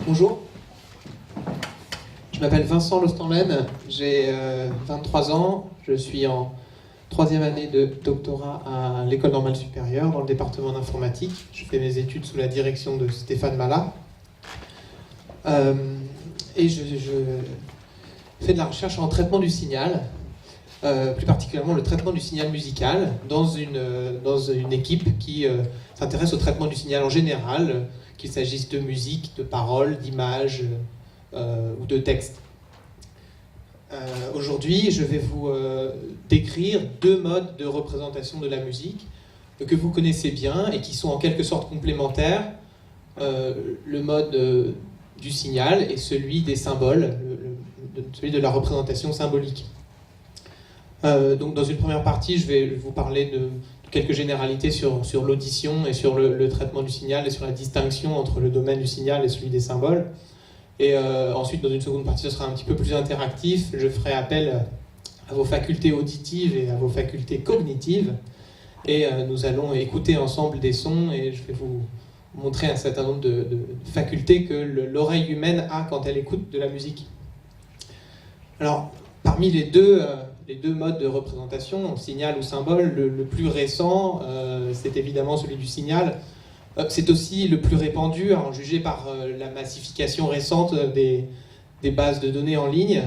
Bonjour, je m'appelle Vincent Lostanlen, j'ai 23 ans, je suis en troisième année de doctorat à l'École normale supérieure dans le département d'informatique. Je fais mes études sous la direction de Stéphane Mallat. Et je fais de la recherche en traitement du signal, plus particulièrement le traitement du signal musical, dans une équipe qui s'intéresse au traitement du signal en général, qu'il s'agisse de musique, de paroles, d'images ou de textes. Aujourd'hui, je vais vous décrire deux modes de représentation de la musique que vous connaissez bien et qui sont en quelque sorte complémentaires. Le mode du signal et celui des symboles, celui de la représentation symbolique. Donc dans une première partie, je vais vous parler de quelques généralités sur l'audition et sur le traitement du signal et sur la distinction entre le domaine du signal et celui des symboles. Et ensuite, dans une seconde partie, ce sera un petit peu plus interactif. Je ferai appel à vos facultés auditives et à vos facultés cognitives. Et nous allons écouter ensemble des sons et je vais vous montrer un certain nombre de facultés que l'oreille humaine a quand elle écoute de la musique. Alors, parmi les deux modes de représentation, signal ou symbole, le plus récent, c'est évidemment celui du signal. C'est aussi le plus répandu, à en juger par la massification récente des bases de données en ligne.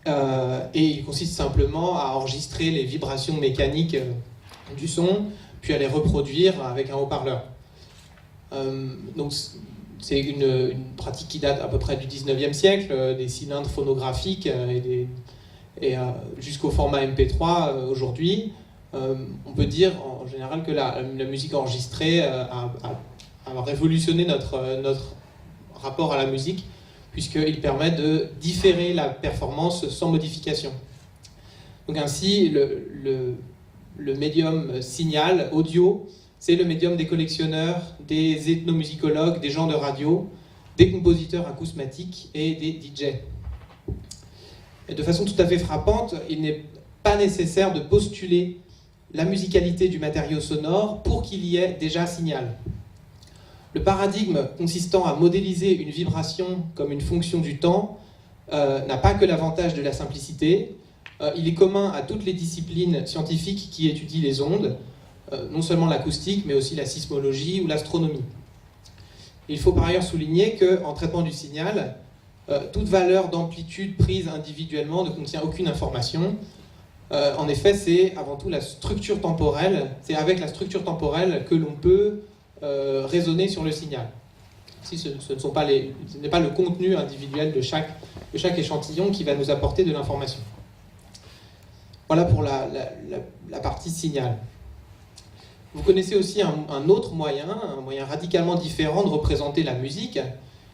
Et il consiste simplement à enregistrer les vibrations mécaniques du son, puis à les reproduire avec un haut-parleur. Donc c'est une pratique qui date à peu près du 19e siècle, des cylindres phonographiques et jusqu'au format MP3 aujourd'hui. On peut dire en général que la musique enregistrée a révolutionné notre rapport à la musique, puisqu'il permet de différer la performance sans modification. Donc ainsi, le médium signal audio, c'est le médium des collectionneurs, des ethnomusicologues, des gens de radio, des compositeurs acousmatiques et des DJ. Et de façon tout à fait frappante, il n'est pas nécessaire de postuler la musicalité du matériau sonore pour qu'il y ait déjà signal. Le paradigme consistant à modéliser une vibration comme une fonction du temps n'a pas que l'avantage de la simplicité. Il est commun à toutes les disciplines scientifiques qui étudient les ondes, non seulement l'acoustique, mais aussi la sismologie ou l'astronomie. Il faut par ailleurs souligner qu'en traitement du signal, toute valeur d'amplitude prise individuellement ne contient aucune information. En effet, c'est avant tout la structure temporelle, c'est avec la structure temporelle que l'on peut raisonner sur le signal. Si ce n'est pas le contenu individuel de chaque échantillon qui va nous apporter de l'information. Voilà pour la partie signal. Vous connaissez aussi un autre moyen, un moyen radicalement différent de représenter la musique.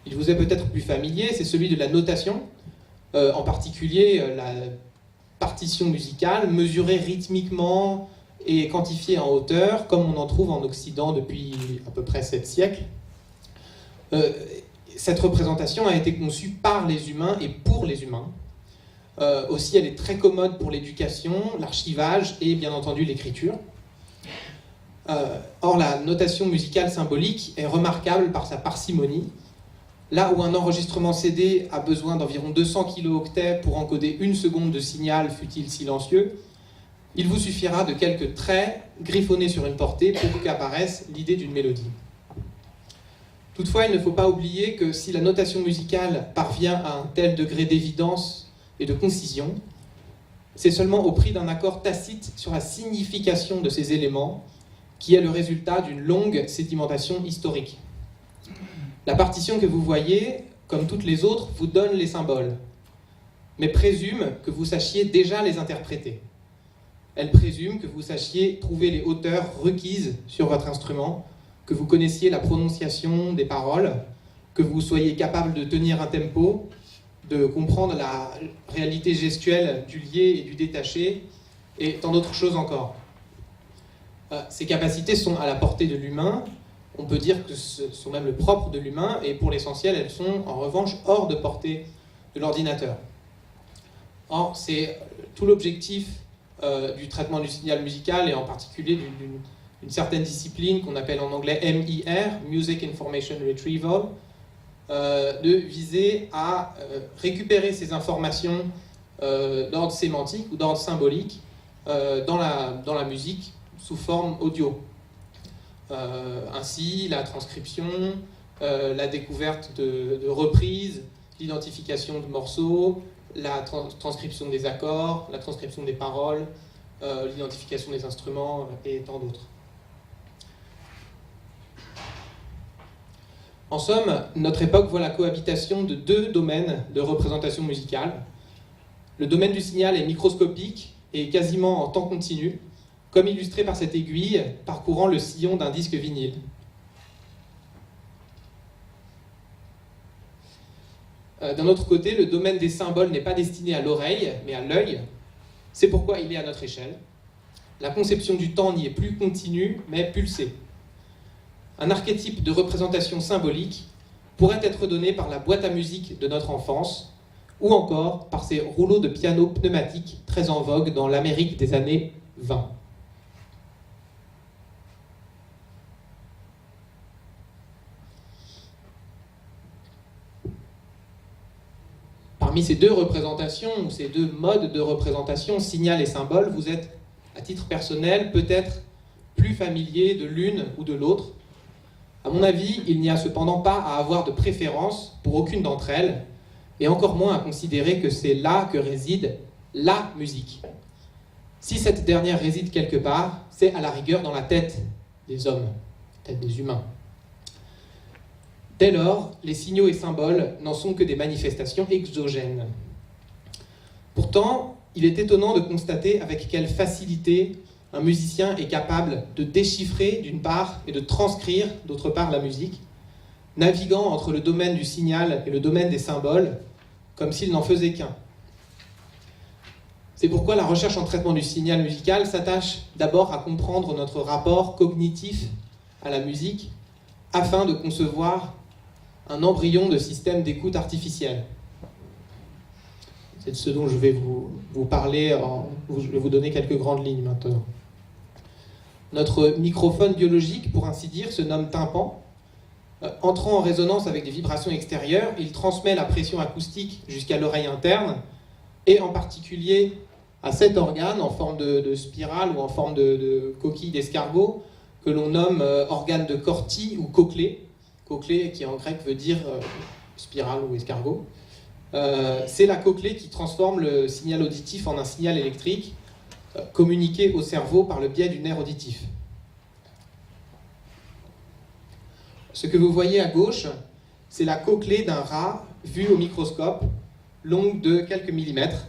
Il vous est peut-être plus familier, c'est celui de la notation, en particulier la partition musicale, mesurée rythmiquement et quantifiée en hauteur, comme on en trouve en Occident depuis à peu près 7 siècles. Cette représentation a été conçue par les humains et pour les humains. Aussi, elle est très commode pour l'éducation, l'archivage et bien entendu l'écriture. Or, la notation musicale symbolique est remarquable par sa parcimonie. Là où un enregistrement CD a besoin d'environ 200 kilo-octets pour encoder une seconde de signal, fût-il silencieux, il vous suffira de quelques traits griffonnés sur une portée pour qu'apparaisse l'idée d'une mélodie. Toutefois, il ne faut pas oublier que si la notation musicale parvient à un tel degré d'évidence et de concision, c'est seulement au prix d'un accord tacite sur la signification de ces éléments qui est le résultat d'une longue sédimentation historique. La partition que vous voyez, comme toutes les autres, vous donne les symboles, mais présume que vous sachiez déjà les interpréter. Elle présume que vous sachiez trouver les hauteurs requises sur votre instrument, que vous connaissiez la prononciation des paroles, que vous soyez capable de tenir un tempo, de comprendre la réalité gestuelle du lié et du détaché, et tant d'autres choses encore. Ces capacités sont à la portée de l'humain. On peut dire que ce sont même le propre de l'humain, et pour l'essentiel, elles sont en revanche hors de portée de l'ordinateur. Or, c'est tout l'objectif du traitement du signal musical, et en particulier d'une certaine discipline qu'on appelle en anglais MIR, Music Information Retrieval, de viser à récupérer ces informations d'ordre sémantique ou d'ordre symbolique dans la musique sous forme audio. Ainsi, la transcription, la découverte de reprises, l'identification de morceaux, la transcription des accords, la transcription des paroles, l'identification des instruments et tant d'autres. En somme, notre époque voit la cohabitation de deux domaines de représentation musicale. Le domaine du signal est microscopique et quasiment en temps continu, comme illustré par cette aiguille parcourant le sillon d'un disque vinyle. D'un autre côté, le domaine des symboles n'est pas destiné à l'oreille, mais à l'œil. C'est pourquoi il est à notre échelle. La conception du temps n'y est plus continue, mais pulsée. Un archétype de représentation symbolique pourrait être donné par la boîte à musique de notre enfance, ou encore par ces rouleaux de piano pneumatiques très en vogue dans l'Amérique des années 20. Parmi ces deux représentations, ou ces deux modes de représentation, signal et symbole, vous êtes, à titre personnel, peut-être plus familier de l'une ou de l'autre. À mon avis, il n'y a cependant pas à avoir de préférence pour aucune d'entre elles, et encore moins à considérer que c'est là que réside la musique. Si cette dernière réside quelque part, c'est à la rigueur dans la tête des hommes, tête des humains. Dès lors, les signaux et symboles n'en sont que des manifestations exogènes. Pourtant, il est étonnant de constater avec quelle facilité un musicien est capable de déchiffrer d'une part et de transcrire d'autre part la musique, naviguant entre le domaine du signal et le domaine des symboles, comme s'il n'en faisait qu'un. C'est pourquoi la recherche en traitement du signal musical s'attache d'abord à comprendre notre rapport cognitif à la musique, afin de concevoir un embryon de système d'écoute artificielle. C'est de ce dont je vais vous parler, je vais vous donner quelques grandes lignes maintenant. Notre microphone biologique, pour ainsi dire, se nomme tympan. Entrant en résonance avec des vibrations extérieures, il transmet la pression acoustique jusqu'à l'oreille interne, et en particulier à cet organe en forme de spirale ou en forme de coquille d'escargot, que l'on nomme organe de Corti ou cochlée. Cochlée qui en grec veut dire spirale ou escargot. C'est la cochlée qui transforme le signal auditif en un signal électrique communiqué au cerveau par le biais du nerf auditif. Ce que vous voyez à gauche, c'est la cochlée d'un rat vue au microscope, longue de quelques millimètres.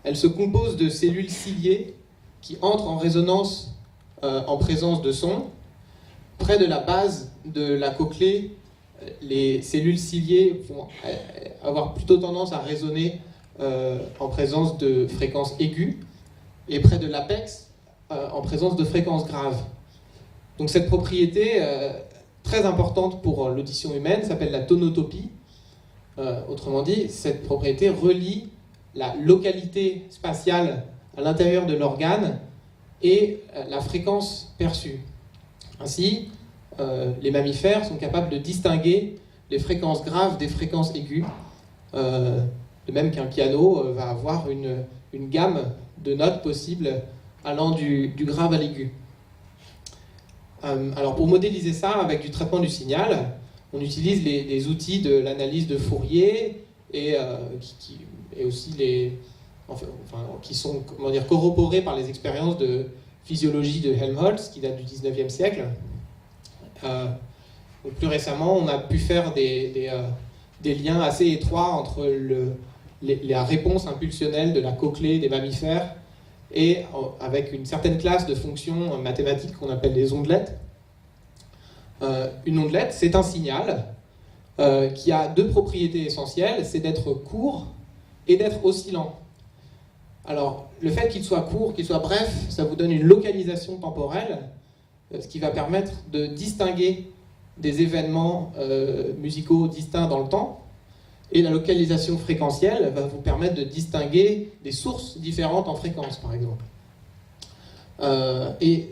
Elle se compose de cellules ciliées qui entrent en résonance en présence de son. Près de la base de la cochlée, les cellules ciliées vont avoir plutôt tendance à résonner en présence de fréquences aiguës, et près de l'apex, en présence de fréquences graves. Donc cette propriété très importante pour l'audition humaine s'appelle la tonotopie. Autrement dit, cette propriété relie la localité spatiale à l'intérieur de l'organe et la fréquence perçue. Ainsi, les mammifères sont capables de distinguer les fréquences graves des fréquences aiguës, de même qu'un piano va avoir une gamme de notes possibles allant du grave à l'aigu. Alors pour modéliser ça avec du traitement du signal, on utilise les outils de l'analyse de Fourier et aussi qui sont corroborés par les expériences de physiologie de Helmholtz qui datent du 19e siècle. Donc plus récemment, on a pu faire des liens assez étroits entre la réponse impulsionnelle de la cochlée des mammifères et avec une certaine classe de fonctions mathématiques qu'on appelle des ondelettes. Une ondelette, c'est un signal qui a deux propriétés essentielles, c'est d'être court et d'être oscillant. Alors, le fait qu'il soit court, qu'il soit bref, ça vous donne une localisation temporelle, ce qui va permettre de distinguer des événements musicaux distincts dans le temps. Et la localisation fréquentielle va vous permettre de distinguer des sources différentes en fréquence, par exemple. Et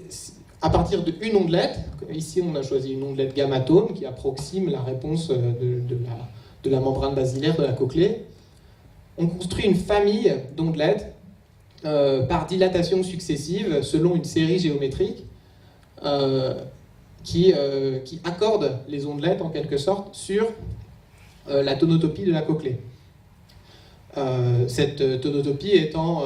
à partir d'une ondelette, ici on a choisi une ondelette gamma-tone qui approxime la réponse de la membrane basilaire de la cochlée, on construit une famille d'ondelettes par dilatation successive selon une série géométrique qui accorde les ondelettes en quelque sorte sur la tonotopie de la cochlée. Cette tonotopie étant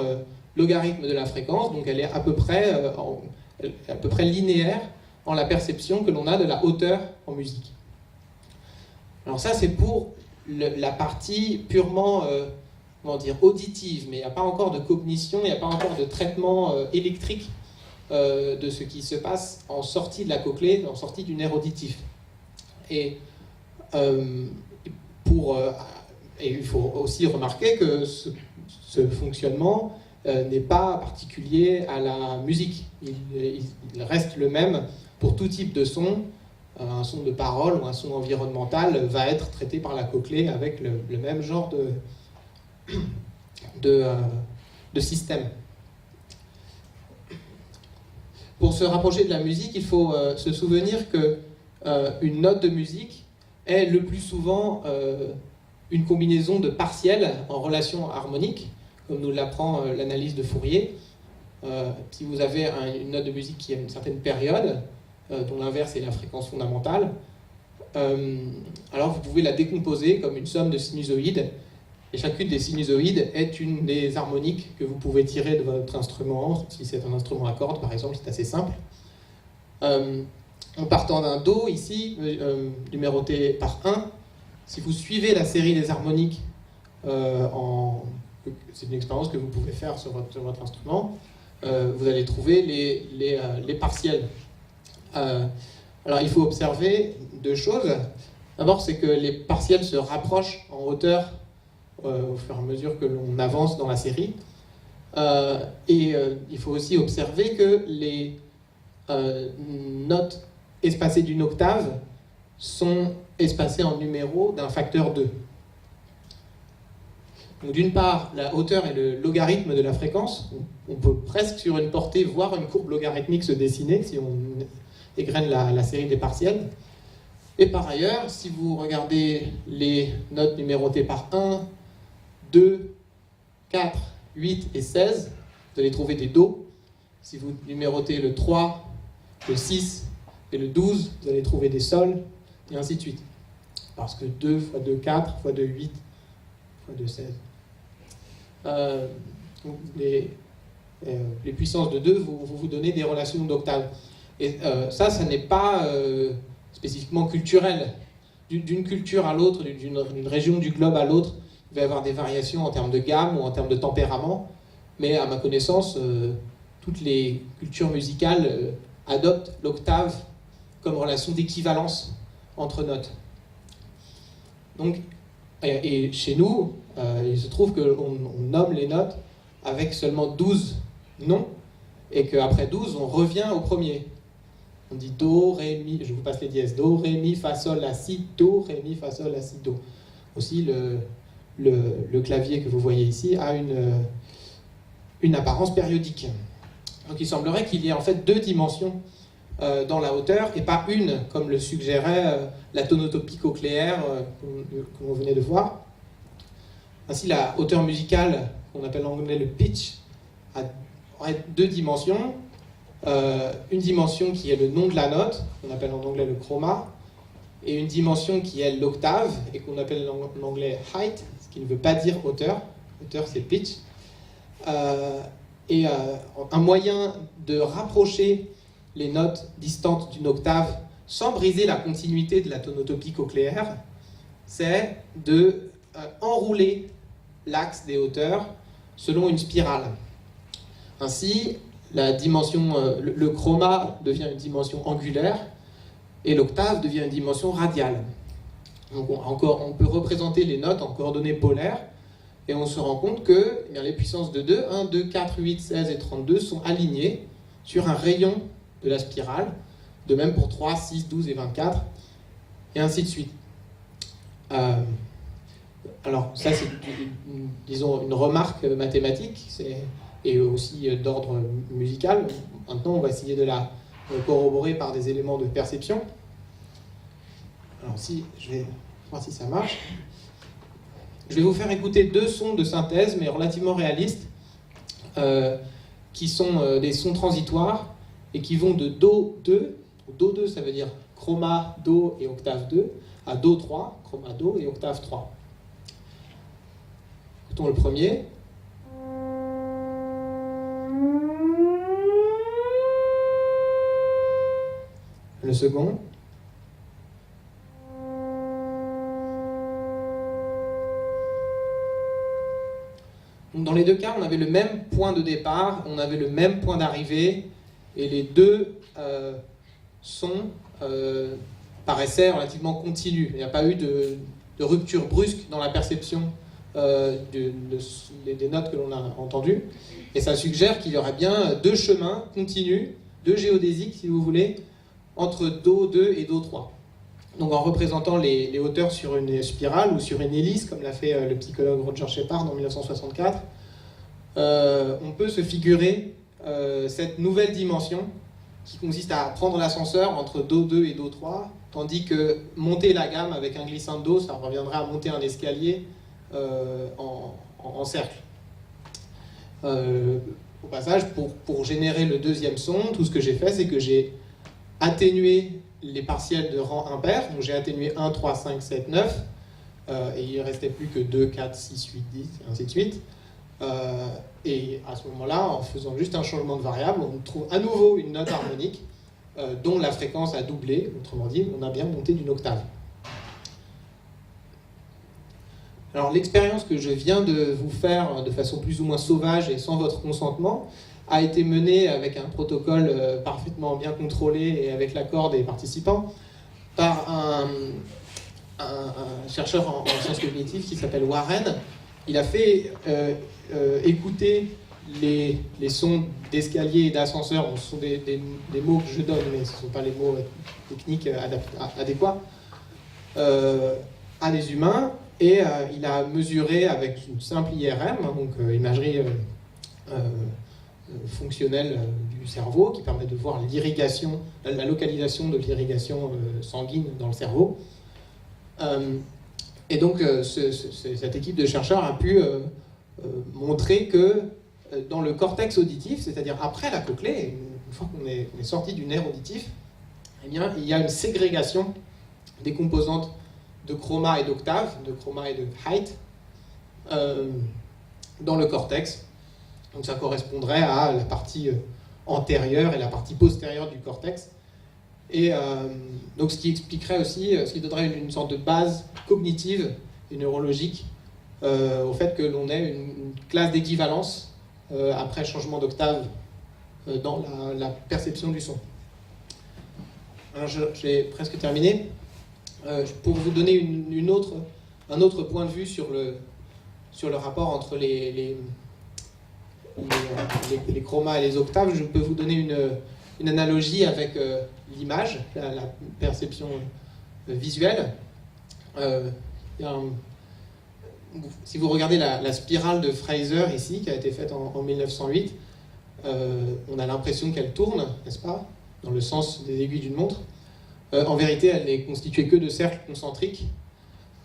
logarithme de la fréquence, donc elle est à peu près linéaire en la perception que l'on a de la hauteur en musique. Alors ça c'est pour la partie purement auditive, mais il n'y a pas encore de cognition, il n'y a pas encore de traitement électrique de ce qui se passe en sortie de la cochlée, en sortie du nerf auditif. Et il faut aussi remarquer que ce fonctionnement n'est pas particulier à la musique. Il reste le même pour tout type de son. Un son de parole ou un son environnemental va être traité par la cochlée avec le même genre de système. Pour se rapprocher de la musique, il faut se souvenir qu'une note de musique est le plus souvent une combinaison de partiels en relation harmonique, comme nous l'apprend l'analyse de Fourier. Si vous avez une note de musique qui a une certaine période, dont l'inverse est la fréquence fondamentale, alors vous pouvez la décomposer comme une somme de sinusoïdes, et chacune des sinusoïdes est une des harmoniques que vous pouvez tirer de votre instrument. Si c'est un instrument à cordes, par exemple, c'est assez simple. En partant d'un Do, ici, numéroté par 1, si vous suivez la série des harmoniques, c'est une expérience que vous pouvez faire sur votre instrument, vous allez trouver les partiels. Alors il faut observer deux choses. D'abord, c'est que les partiels se rapprochent en hauteur au fur et à mesure que l'on avance dans la série. Il faut aussi observer que les notes espacées d'une octave sont espacées en numéros d'un facteur 2. Donc d'une part, la hauteur est le logarithme de la fréquence. On peut presque sur une portée voir une courbe logarithmique se dessiner si on égrène la série des partiels. Et par ailleurs, si vous regardez les notes numérotées par 1, 2, 4, 8 et 16, vous allez trouver des Do. Si vous numérotez le 3, le 6 et le 12, vous allez trouver des Sol, et ainsi de suite. Parce que 2 fois 2, 4, fois 2, 8, fois 2, 16. Donc les puissances de 2 vont vous donner des relations d'octave. Et ça n'est pas spécifiquement culturel. D'une culture à l'autre, d'une région du globe à l'autre, il va y avoir des variations en termes de gamme ou en termes de tempérament, mais à ma connaissance, toutes les cultures musicales adoptent l'octave comme relation d'équivalence entre notes. Donc, et chez nous, il se trouve qu'on nomme les notes avec seulement 12 noms, et qu'après 12, on revient au premier. On dit Do, Ré, Mi, je vous passe les dièses, Do, Ré, Mi, Fa, Sol, La, Si, Do, Ré, Mi, Fa, Sol, La, Si, Do. Aussi, le clavier que vous voyez ici a une apparence périodique. Donc il semblerait qu'il y ait en fait deux dimensions dans la hauteur, et pas une, comme le suggérait la tonotopie cochléaire que l'on venait de voir. Ainsi, la hauteur musicale, qu'on appelle en anglais le pitch, aurait deux dimensions. Une dimension qui est le nom de la note, qu'on appelle en anglais le chroma, et une dimension qui est l'octave, et qu'on appelle en anglais height, ce qui ne veut pas dire hauteur. Hauteur, c'est pitch. Un moyen de rapprocher les notes distantes d'une octave sans briser la continuité de la tonotopie cochléaire, c'est de enrouler l'axe des hauteurs selon une spirale. Ainsi, la dimension, le chroma devient une dimension angulaire et l'octave devient une dimension radiale. Donc on peut représenter les notes en coordonnées polaires et on se rend compte que les puissances de 2, 1, 2, 4, 8, 16 et 32 sont alignées sur un rayon de la spirale, de même pour 3, 6, 12 et 24, et ainsi de suite. Alors ça c'est, disons, une remarque mathématique et aussi d'ordre musical. Maintenant on va essayer de la corroborés par des éléments de perception. Alors si, je vais voir si ça marche. Je vais vous faire écouter deux sons de synthèse, mais relativement réalistes, qui sont des sons transitoires et qui vont de Do 2, Do 2 ça veut dire chroma, Do et octave 2, à Do 3, chroma, Do et octave 3. Écoutons le premier. Le second. Dans les deux cas, on avait le même point de départ, on avait le même point d'arrivée, et les deux sons paraissaient relativement continus. Il n'y a pas eu de rupture brusque dans la perception des notes que l'on a entendues. Et ça suggère qu'il y aurait bien deux chemins continus, deux géodésiques si vous voulez, entre Do 2 et Do 3. Donc en représentant les hauteurs sur une spirale ou sur une hélice, comme l'a fait le psychologue Roger Shepard en 1964, on peut se figurer cette nouvelle dimension qui consiste à prendre l'ascenseur entre Do 2 et Do 3, tandis que monter la gamme avec un glissando, ça reviendrait à monter un escalier en cercle. Au passage, pour générer le deuxième son, tout ce que j'ai fait, c'est que j'ai atténué les partiels de rang impair, donc j'ai atténué 1, 3, 5, 7, 9, et il ne restait plus que 2, 4, 6, 8, 10, et ainsi de suite. Et à ce moment-là, en faisant juste un changement de variable, on trouve à nouveau une note harmonique dont la fréquence a doublé, autrement dit, on a bien monté d'une octave. Alors l'expérience que je viens de vous faire de façon plus ou moins sauvage et sans votre consentement a été menée avec un protocole parfaitement bien contrôlé et avec l'accord des participants par un chercheur en sciences cognitives qui s'appelle Warren. Il a fait écouter les sons d'escalier et d'ascenseur. Ce sont des mots que je donne, mais ce ne sont pas les mots techniques adéquats, à des humains. Et il a mesuré avec une simple IRM, donc imagerie fonctionnelle du cerveau, qui permet de voir l'irrigation, la localisation de l'irrigation sanguine dans le cerveau. Et donc cette équipe de chercheurs a pu montrer que dans le cortex auditif, c'est-à-dire après la cochlée, une fois qu'on est sorti du nerf auditif, eh bien, il y a une ségrégation des composantes de chroma et d'octave, de chroma et de height, dans le cortex. Donc ça correspondrait à la partie antérieure et la partie postérieure du cortex. Et donc ce qui expliquerait aussi, ce qui donnerait une sorte de base cognitive et neurologique au fait que l'on ait une classe d'équivalence après changement d'octave dans la perception du son. Alors j'ai presque terminé. Pour vous donner un autre point de vue sur le rapport entre les chromas et les octaves, je peux vous donner une analogie avec l'image, la perception visuelle. Si vous regardez la spirale de Fraser ici, qui a été faite en 1908, on a l'impression qu'elle tourne, n'est-ce pas, dans le sens des aiguilles d'une montre. En vérité, elle n'est constituée que de cercles concentriques,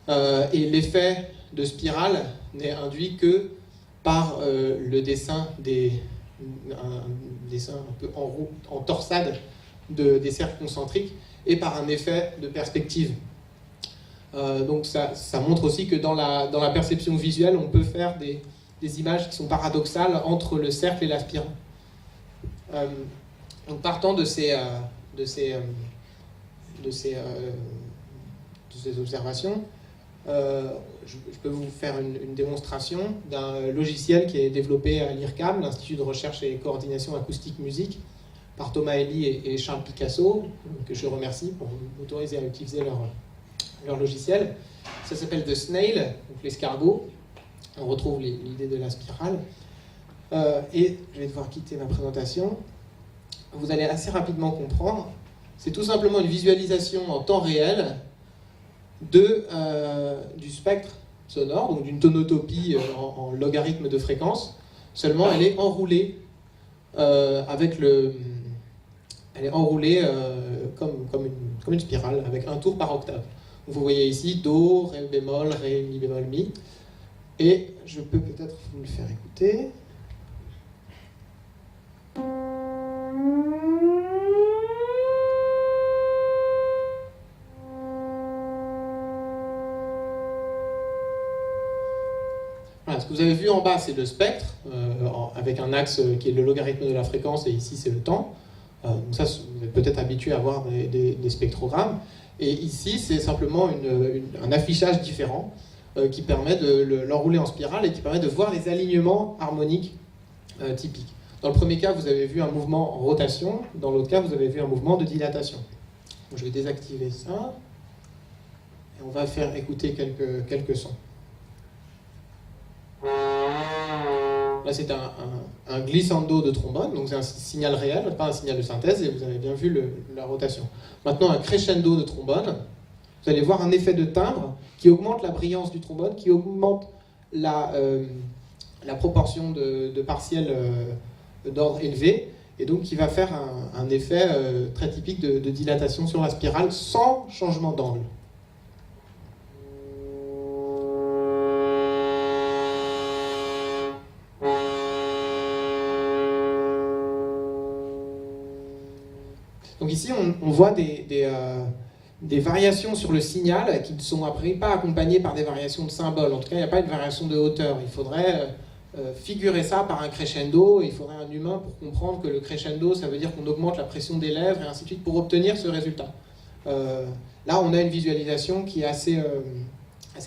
et l'effet de spirale n'est induit que par le dessin un dessin un peu en torsade des cercles concentriques, et par un effet de perspective. Donc ça montre aussi que dans la perception visuelle, on peut faire des images qui sont paradoxales entre le cercle et la spirale. Donc partant de ces observations, je peux vous faire une démonstration d'un logiciel qui est développé à l'IRCAM, l'Institut de recherche et coordination acoustique musique, par Thomas Elie et Charles Picasso, que je remercie pour m'autoriser à utiliser leur logiciel. Ça s'appelle The Snail, donc l'escargot. On retrouve l'idée de la spirale. Et je vais devoir quitter ma présentation. Vous allez assez rapidement comprendre. C'est tout simplement une visualisation en temps réel du spectre sonore, donc d'une tonotopie en logarithme de fréquence. Seulement, elle est enroulée avec elle est enroulée comme une spirale, avec un tour par octave. Donc vous voyez ici Do, Ré bémol, Ré, Mi bémol, Mi. Et je peux peut-être vous le faire écouter. Voilà, ce que vous avez vu en bas, c'est le spectre, avec un axe qui est le logarithme de la fréquence, et ici c'est le temps. Donc ça, vous êtes peut-être habitué à voir des spectrogrammes. Et ici, c'est simplement un affichage différent qui permet de l'enrouler en spirale et qui permet de voir les alignements harmoniques typiques. Dans le premier cas, vous avez vu un mouvement en rotation. Dans l'autre cas, vous avez vu un mouvement de dilatation. Donc, je vais désactiver ça. Et on va faire écouter quelques sons. Là, c'est un glissando de trombone, donc c'est un signal réel, pas un signal de synthèse, et vous avez bien vu la rotation. Maintenant, un crescendo de trombone, vous allez voir un effet de timbre qui augmente la brillance du trombone, qui augmente la proportion de partiels d'ordre élevé, et donc qui va faire un effet très typique de dilatation sur la spirale sans changement d'angle. Donc ici, on voit des variations sur le signal qui ne sont après pas accompagnées par des variations de symboles. En tout cas, il n'y a pas de variation de hauteur. Il faudrait figurer ça par un crescendo. Il faudrait un humain pour comprendre que le crescendo, ça veut dire qu'on augmente la pression des lèvres et ainsi de suite pour obtenir ce résultat. Là, on a une visualisation qui est assez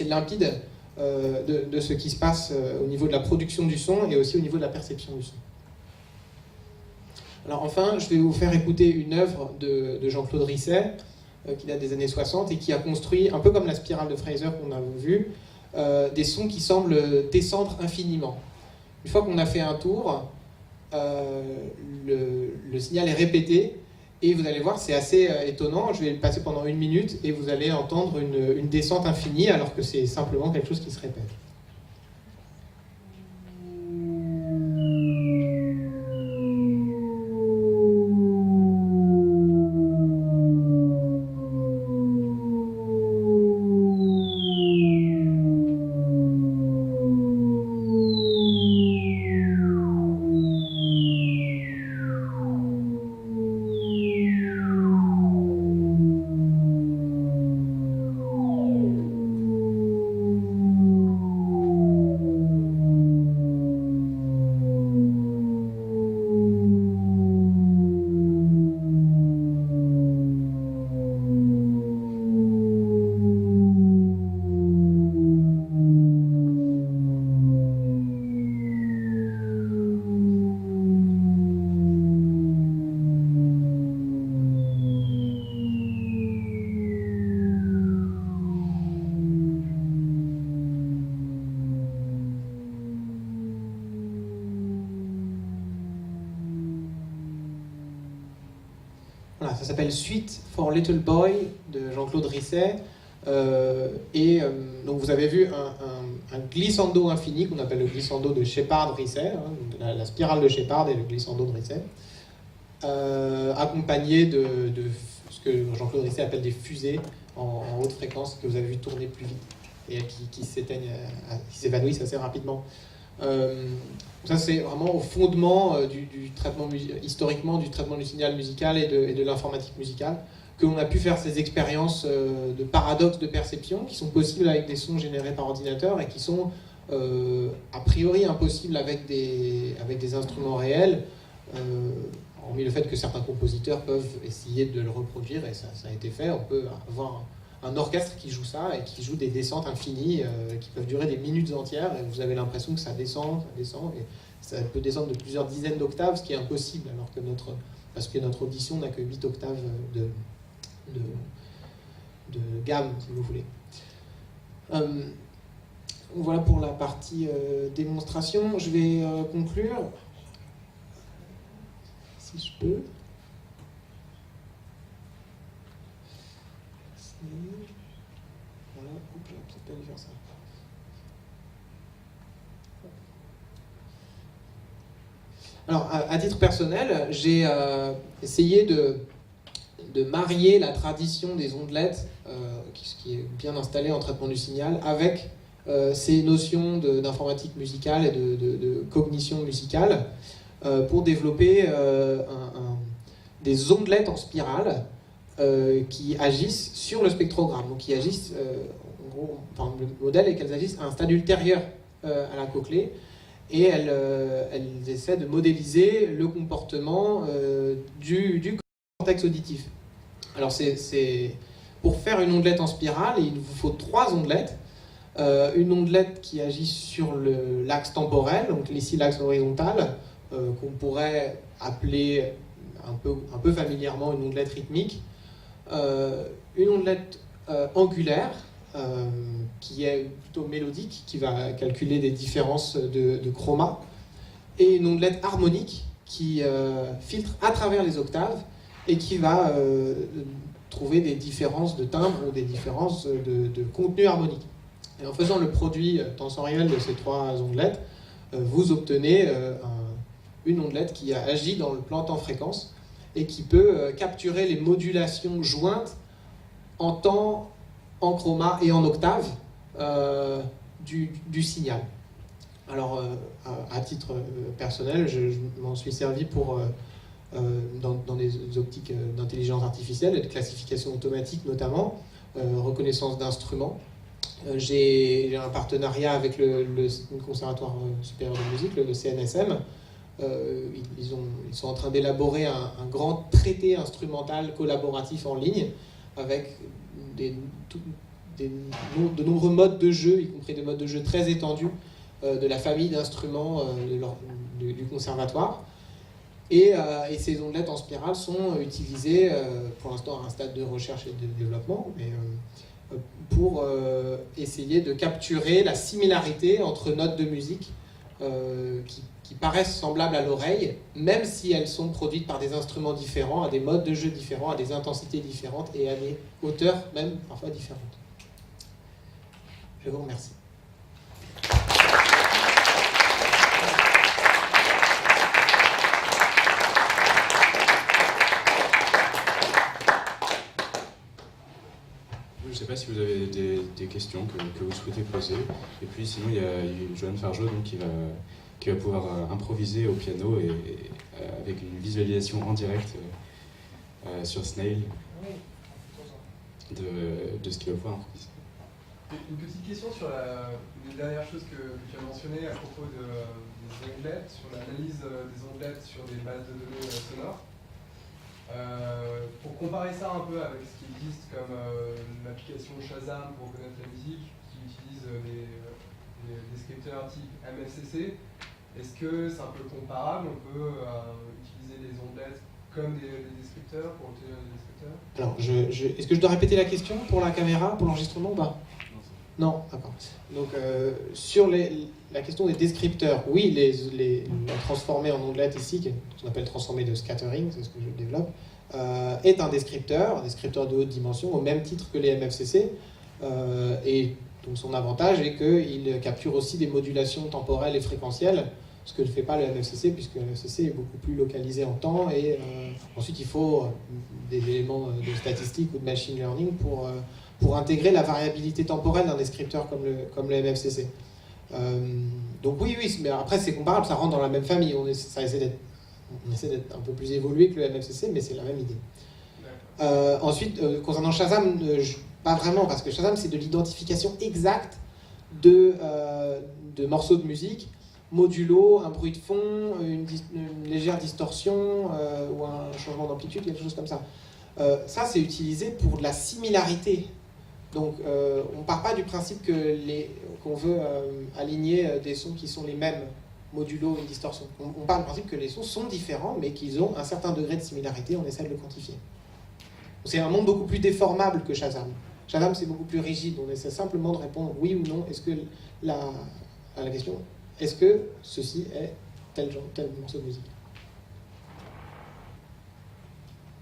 limpide de ce qui se passe au niveau de la production du son et aussi au niveau de la perception du son. Alors enfin, je vais vous faire écouter une œuvre de Jean-Claude Risset, qui date des années 60, et qui a construit, un peu comme la spirale de Fraser qu'on a vu, des sons qui semblent descendre infiniment. Une fois qu'on a fait un tour, le signal est répété, et vous allez voir, c'est assez étonnant. Je vais le passer pendant 1 minute, et vous allez entendre une descente infinie, alors que c'est simplement quelque chose qui se répète. Voilà, ça s'appelle Suite for Little Boy de Jean-Claude Risset. Donc vous avez vu un glissando infini qu'on appelle le glissando de Shepard-Risset, la spirale de Shepard et le glissando de Risset, accompagné de ce que Jean-Claude Risset appelle des fusées en haute fréquence que vous avez vu tourner plus vite et qui s'éteignent, qui s'évanouissent assez rapidement. Ça c'est vraiment au fondement du traitement historiquement du traitement du signal musical et de l'informatique musicale que l'on a pu faire ces expériences de paradoxes de perception qui sont possibles avec des sons générés par ordinateur et qui sont a priori impossibles avec des instruments réels, hormis le fait que certains compositeurs peuvent essayer de le reproduire, et ça a été fait. On peut avoir un orchestre qui joue ça et qui joue des descentes infinies qui peuvent durer des minutes entières, et vous avez l'impression que ça descend, et ça peut descendre de plusieurs dizaines d'octaves, ce qui est impossible, parce que notre audition n'a que 8 octaves de gamme, si vous voulez. Voilà pour la partie démonstration. Je vais conclure, si je peux. Voilà, peut-être pas aller faire ça. Alors, à titre personnel, j'ai essayé de marier la tradition des ondelettes, qui est bien installée en traitement du signal, avec ces notions d'informatique musicale et de cognition musicale, pour développer des ondelettes en spirale qui agissent sur le spectrogramme, donc qui agissent, en gros, enfin, le modèle est qu'elles agissent à un stade ultérieur à la cochlée, et elles essaient de modéliser le comportement du cortex auditif. Alors pour faire une ondelette en spirale, il vous faut 3 ondelettes. Une ondelette qui agit sur l'axe temporel, donc ici l'axe horizontal, qu'on pourrait appeler un peu familièrement une ondelette rythmique. Une ondelette angulaire, qui est plutôt mélodique, qui va calculer des différences de chroma, et une ondelette harmonique qui filtre à travers les octaves et qui va trouver des différences de timbre ou des différences de contenu harmonique. Et en faisant le produit tensoriel de ces 3 ondelettes, vous obtenez une ondelette qui agit dans le plan temps-fréquence et qui peut capturer les modulations jointes en temps, en chroma et en octave du signal. Alors, à titre personnel, je m'en suis servi pour, dans des optiques d'intelligence artificielle et de classification automatique notamment, reconnaissance d'instruments. J'ai un partenariat avec le Conservatoire supérieur de musique, le CNSM. Ils sont en train d'élaborer un grand traité instrumental collaboratif en ligne avec de nombreux modes de jeu, y compris des modes de jeu très étendus de la famille d'instruments du conservatoire. Et ces ondelettes en spirale sont utilisées, pour l'instant à un stade de recherche et de développement, mais pour essayer de capturer la similarité entre notes de musique qui paraissent semblables à l'oreille, même si elles sont produites par des instruments différents, à des modes de jeu différents, à des intensités différentes et à des hauteurs même parfois différentes. Je vous remercie. Je ne sais pas si vous avez des questions que vous souhaitez poser. Et puis sinon, il y a Johan Fargeau donc, qui va pouvoir improviser au piano et avec une visualisation en direct sur Snail de ce qu'il va pouvoir improviser. Une petite question sur une dernière chose que tu as mentionnée à propos des ondelettes, sur l'analyse des ondelettes sur des bases de données sonores. Pour comparer ça un peu avec ce qui existe comme l'application Shazam pour reconnaître la musique, qui utilise des descripteurs type MFCC, est-ce que c'est un peu comparable? On peut utiliser les ondelettes comme des descripteurs pour obtenir des descripteurs? Alors, est-ce que je dois répéter la question pour la caméra, pour l'enregistrement ou pas? Non, d'accord. Donc, sur la question des descripteurs, oui, les transformer en ondelettes ici, qu'on appelle transformer de scattering, c'est ce que je développe, est un descripteur de haute dimension, au même titre que les MFCC. Et donc son avantage est qu'il capture aussi des modulations temporelles et fréquentielles, ce que ne fait pas le MFCC, puisque le MFCC est beaucoup plus localisé en temps, et ensuite il faut des éléments de statistique ou de machine learning pour intégrer la variabilité temporelle d'un descripteur comme le MFCC. Donc oui, mais après c'est comparable, ça rentre dans la même famille, on essaie d'être un peu plus évolué que le MFCC, mais c'est la même idée. Ensuite, concernant Shazam, pas vraiment, parce que Shazam c'est de l'identification exacte de morceaux de musique, modulo, un bruit de fond, une légère distorsion ou un changement d'amplitude, quelque chose comme ça. Ça c'est utilisé pour de la similarité. Donc on ne part pas du principe qu'on veut aligner des sons qui sont les mêmes, modulo une distorsion. On part du principe que les sons sont différents, mais qu'ils ont un certain degré de similarité, on essaie de le quantifier. C'est un monde beaucoup plus déformable que Shazam. Shazam c'est beaucoup plus rigide, on essaie simplement de répondre oui ou non, est-ce que à la question, est-ce que ceci est tel morceau de musique.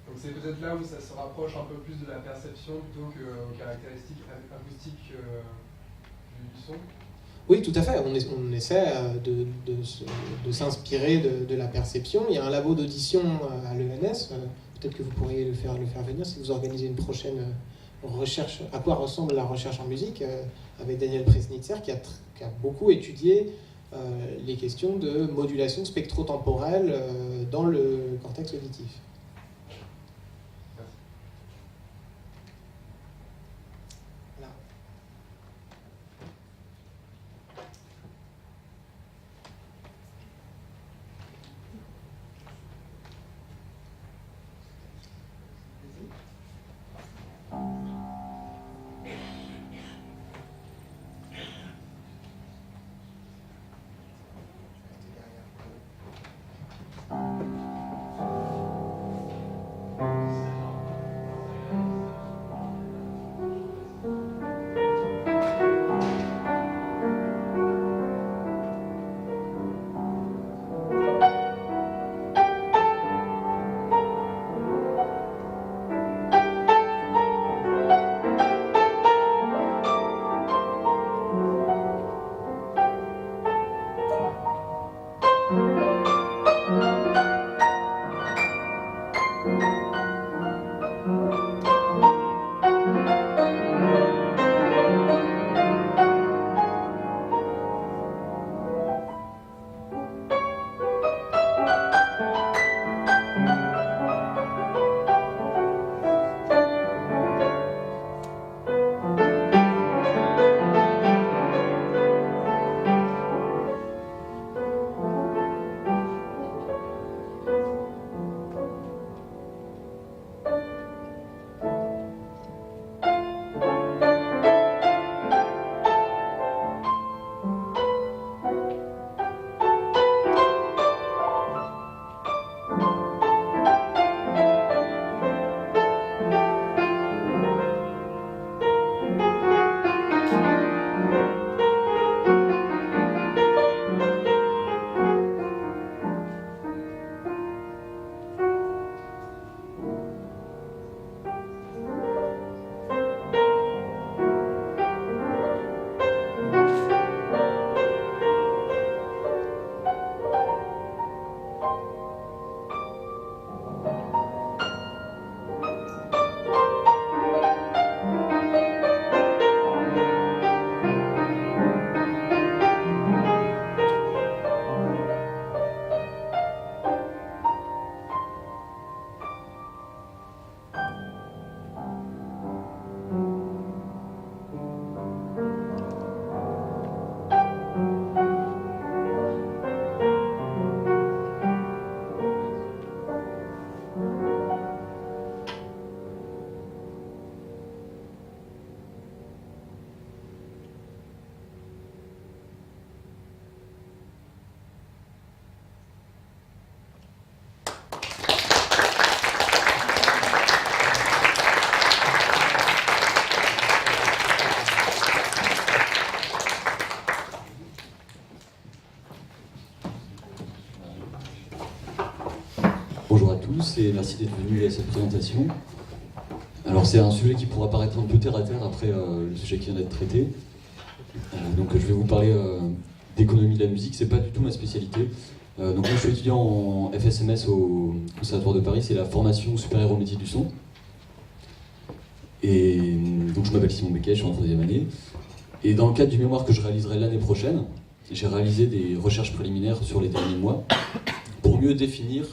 Donc c'est peut-être là où ça se rapproche un peu plus de la perception plutôt qu'aux caractéristiques acoustiques du son. Oui, tout à fait. On essaie de s'inspirer de la perception. Il y a un labo d'audition à l'ENS. Peut-être que vous pourriez le faire venir si vous organisez une prochaine recherche. À quoi ressemble la recherche en musique avec Daniel Presnitzer qui a beaucoup étudié les questions de modulation spectro-temporelle dans le cortex auditif. Voilà. Bonjour à tous et merci d'être venus à cette présentation. Alors c'est un sujet qui pourra paraître un peu terre à terre après le sujet qui vient d'être traité. Donc je vais vous parler d'économie de la musique, c'est pas du tout ma spécialité. Donc moi je suis étudiant en FSMS au Conservatoire de Paris, c'est la formation supérieure au métier du son. Et donc je m'appelle Simon Becquet, je suis en 3e année. Et dans le cadre du mémoire que je réaliserai l'année prochaine, j'ai réalisé des recherches préliminaires sur les derniers mois pour mieux définir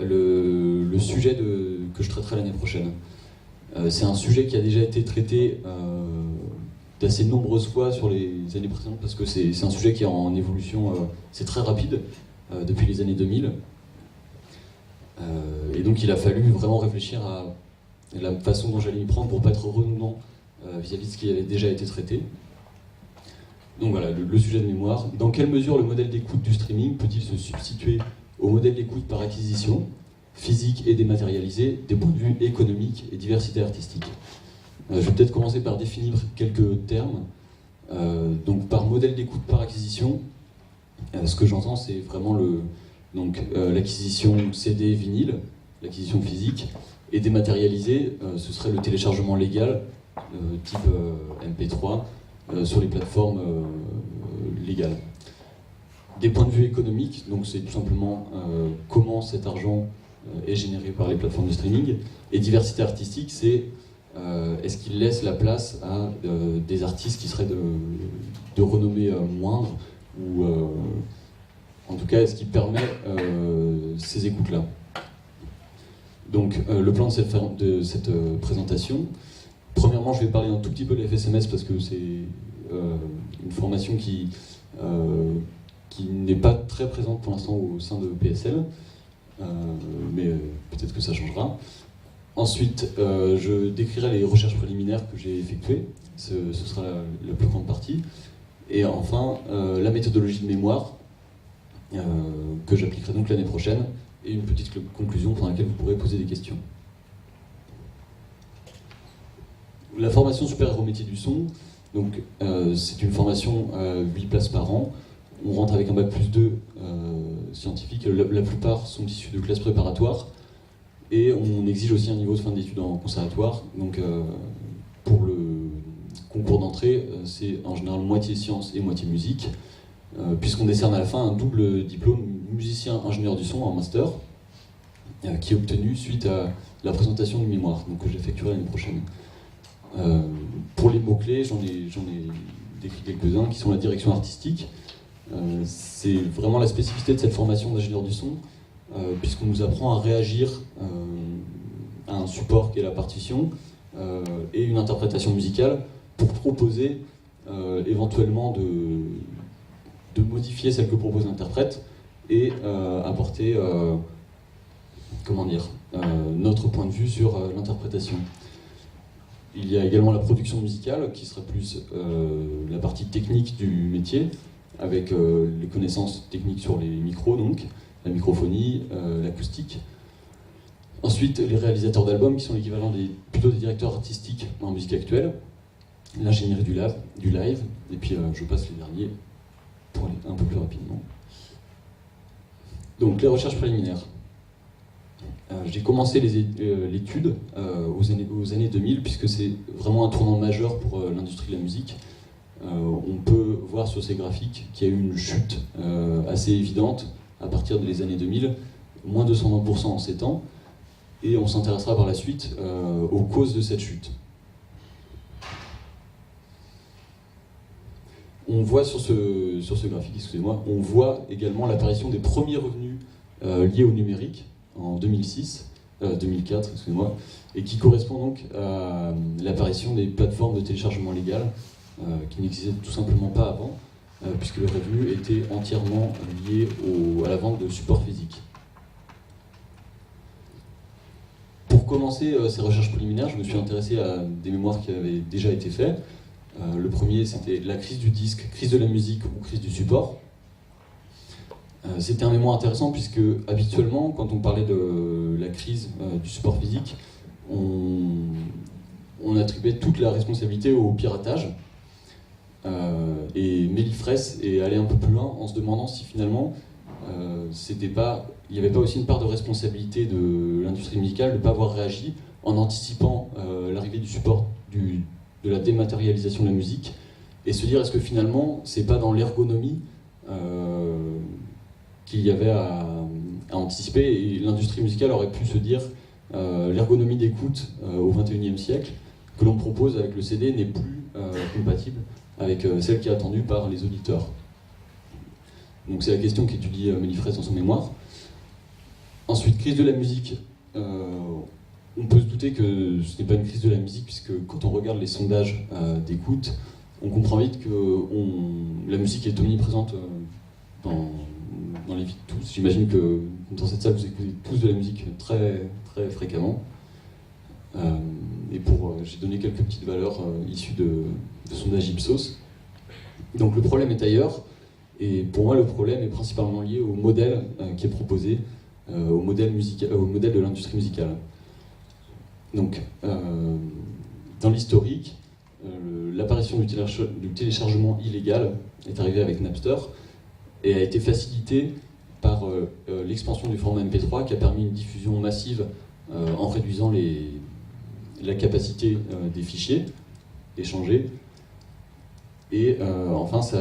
le sujet que je traiterai l'année prochaine. C'est un sujet qui a déjà été traité d'assez nombreuses fois sur les années précédentes parce que c'est un sujet qui est en évolution, c'est très rapide depuis les années 2000. Et donc il a fallu vraiment réfléchir à la façon dont j'allais m'y prendre pour ne pas être redondant vis-à-vis de ce qui avait déjà été traité. Donc voilà, le sujet de mémoire. Dans quelle mesure le modèle d'écoute du streaming peut-il se substituer au modèle d'écoute par acquisition, physique et dématérialisé, des points de vue économiques et diversité artistique? Je vais peut-être commencer par définir quelques termes. Donc par modèle d'écoute par acquisition, ce que j'entends c'est vraiment l'acquisition CD vinyle, l'acquisition physique, et dématérialisé, ce serait le téléchargement légal type MP3 sur les plateformes légal. Des points de vue économiques, donc c'est tout simplement comment cet argent est généré par les plateformes de streaming. Et diversité artistique, c'est est-ce qu'il laisse la place à des artistes qui seraient de renommée moindre, ou en tout cas est-ce qu'il permet ces écoutes-là. Donc le plan de cette présentation, premièrement je vais parler un tout petit peu de la FSMS parce que c'est une formation qui n'est pas très présente pour l'instant au sein de PSL, mais peut-être que ça changera. Ensuite, je décrirai les recherches préliminaires que j'ai effectuées, ce sera la plus grande partie. Et enfin, la méthodologie de mémoire, que j'appliquerai donc l'année prochaine, et une petite conclusion pendant laquelle vous pourrez poser des questions. La formation supérieure au métier du son, donc c'est une formation 8 places par an. On rentre avec un bac plus 2 scientifique, la plupart sont issus de classes préparatoires, et on exige aussi un niveau de fin d'études en conservatoire. Donc pour le concours d'entrée, c'est en général moitié sciences et moitié musique, puisqu'on décerne à la fin un double diplôme musicien-ingénieur du son en master, qui est obtenu suite à la présentation du mémoire, donc que j'effectuerai l'année prochaine. Pour les mots-clés, j'en ai décrit quelques-uns, qui sont la direction artistique. C'est vraiment la spécificité de cette formation d'ingénieur du son, puisqu'on nous apprend à réagir à un support qui est la partition, et une interprétation musicale pour proposer éventuellement de modifier celle que propose l'interprète et apporter notre point de vue sur l'interprétation. Il y a également la production musicale qui serait plus la partie technique du métier, avec les connaissances techniques sur les micros, donc la microphonie, l'acoustique. Ensuite, les réalisateurs d'albums qui sont l'équivalent plutôt des directeurs artistiques en musique actuelle, l'ingénierie du live, et puis je passe les derniers pour aller un peu plus rapidement. Donc les recherches préliminaires. J'ai commencé l'étude aux années 2000, puisque c'est vraiment un tournant majeur pour l'industrie de la musique. On peut voir sur ces graphiques qu'il y a eu une chute assez évidente à partir des années 2000, moins 220% en 7 ans, et on s'intéressera par la suite aux causes de cette chute. On voit sur ce graphique, excusez-moi, on voit également l'apparition des premiers revenus liés au numérique en 2004, excusez-moi, et qui correspond donc à l'apparition des plateformes de téléchargement légal qui n'existaient tout simplement pas avant, puisque le revenu était entièrement lié à la vente de supports physiques. Pour commencer ces recherches préliminaires, je me suis intéressé à des mémoires qui avaient déjà été faits. Le premier, c'était la crise du disque, crise de la musique ou crise du support. C'était un mémoire intéressant puisque habituellement, quand on parlait de la crise du support physique, on attribuait toute la responsabilité au piratage. Et Mélie Fraisse est allé un peu plus loin en se demandant si finalement il n'y avait pas aussi une part de responsabilité de l'industrie musicale de ne pas avoir réagi en anticipant l'arrivée du support, de la dématérialisation de la musique, et se dire est-ce que finalement c'est pas dans l'ergonomie qu'il y avait à anticiper, et l'industrie musicale aurait pu se dire l'ergonomie d'écoute au XXIe siècle que l'on propose avec le CD n'est plus compatible avec celle qui est attendue par les auditeurs. Donc c'est la question qu'étudie Mélie Fraisse dans son mémoire. Ensuite, crise de la musique. On peut se douter que ce n'est pas une crise de la musique, puisque quand on regarde les sondages d'écoute, on comprend vite que la musique est omniprésente dans les vies de tous. J'imagine que dans cette salle, vous écoutez tous de la musique très, très fréquemment. Et j'ai donné quelques petites valeurs issues de sondages Ipsos. Donc le problème est ailleurs, et pour moi le problème est principalement lié au modèle qui est proposé, au modèle de l'industrie musicale. Donc, dans l'historique, l'apparition du téléchargement illégal est arrivée avec Napster et a été facilitée par l'expansion du format MP3 qui a permis une diffusion massive en réduisant la capacité des fichiers échangés. Et enfin, ça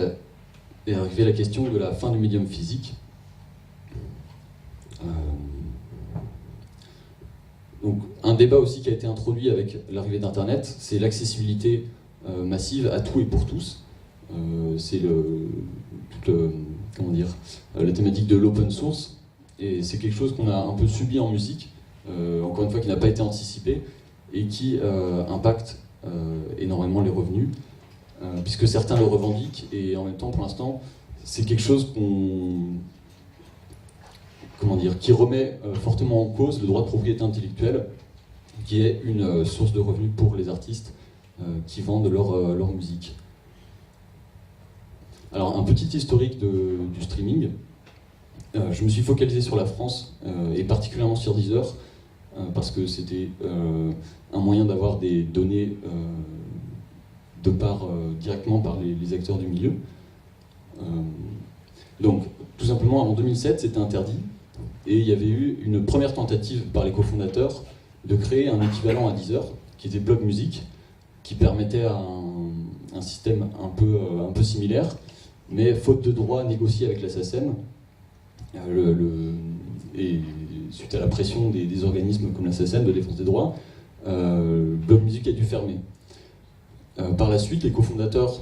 a est arrivée la question de la fin du médium physique. Donc, un débat aussi qui a été introduit avec l'arrivée d'Internet, c'est l'accessibilité massive à tout et pour tous. C'est la thématique de l'open source, et c'est quelque chose qu'on a un peu subi en musique, encore une fois qui n'a pas été anticipé, et qui impacte énormément les revenus, puisque certains le revendiquent, et en même temps, pour l'instant, c'est quelque chose qui remet fortement en cause le droit de propriété intellectuelle, qui est une source de revenus pour les artistes qui vendent leur musique. Alors, un petit historique du streaming. Je me suis focalisé sur la France, et particulièrement sur Deezer, parce que c'était un moyen d'avoir des données directement par les acteurs du milieu. Donc, tout simplement, en 2007, c'était interdit, et il y avait eu une première tentative par les cofondateurs de créer un équivalent à Deezer, qui était Blog Music, qui permettait un système un peu similaire, mais faute de droit négocié avec la SACEM, et suite à la pression des organismes comme la SACEM de défense des droits, Blog Music a dû fermer. Par la suite, les cofondateurs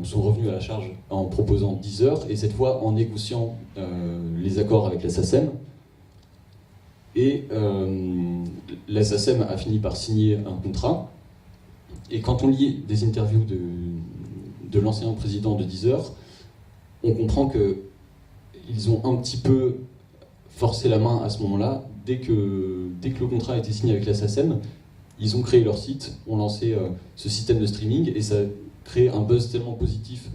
sont revenus à la charge en proposant Deezer, et cette fois en négociant les accords avec la SACEM. Et la SACEM a fini par signer un contrat. Et quand on lit des interviews de l'ancien président de Deezer, on comprend qu'ils ont un petit peu forcé la main à ce moment-là. Dès que le contrat a été signé avec la SACEM, ils ont créé leur site, ont lancé ce système de streaming, et ça a créé un buzz tellement positif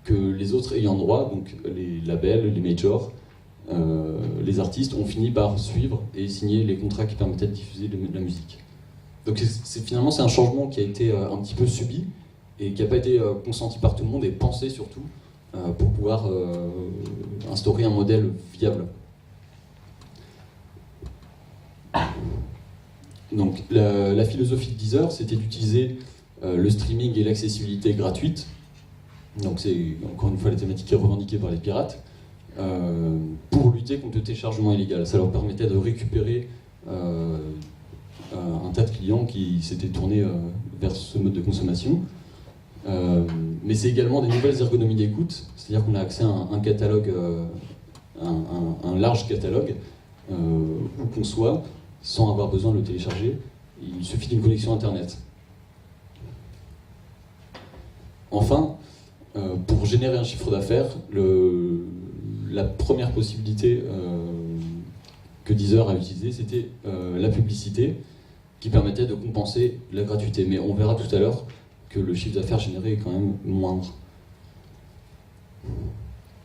que les autres ayants droit, donc les labels, les majors, les artistes, ont fini par suivre et signer les contrats qui permettaient de diffuser de la musique. Donc finalement, c'est un changement qui a été un petit peu subi et qui n'a pas été consenti par tout le monde, et pensé surtout pour pouvoir instaurer un modèle viable. Donc la philosophie de Deezer, c'était d'utiliser le streaming et l'accessibilité gratuite. Donc c'est encore une fois la thématique qui est revendiquée par les pirates, pour lutter contre le téléchargement illégal. Ça leur permettait de récupérer un tas de clients qui s'étaient tournés vers ce mode de consommation. Mais c'est également des nouvelles ergonomies d'écoute, c'est-à-dire qu'on a accès à un catalogue, un large catalogue, où qu'on soit, sans avoir besoin de le télécharger. Il suffit d'une connexion Internet. Enfin, pour générer un chiffre d'affaires, la première possibilité que Deezer a utilisée, c'était la publicité, qui permettait de compenser la gratuité. Mais on verra tout à l'heure que le chiffre d'affaires généré est quand même moindre.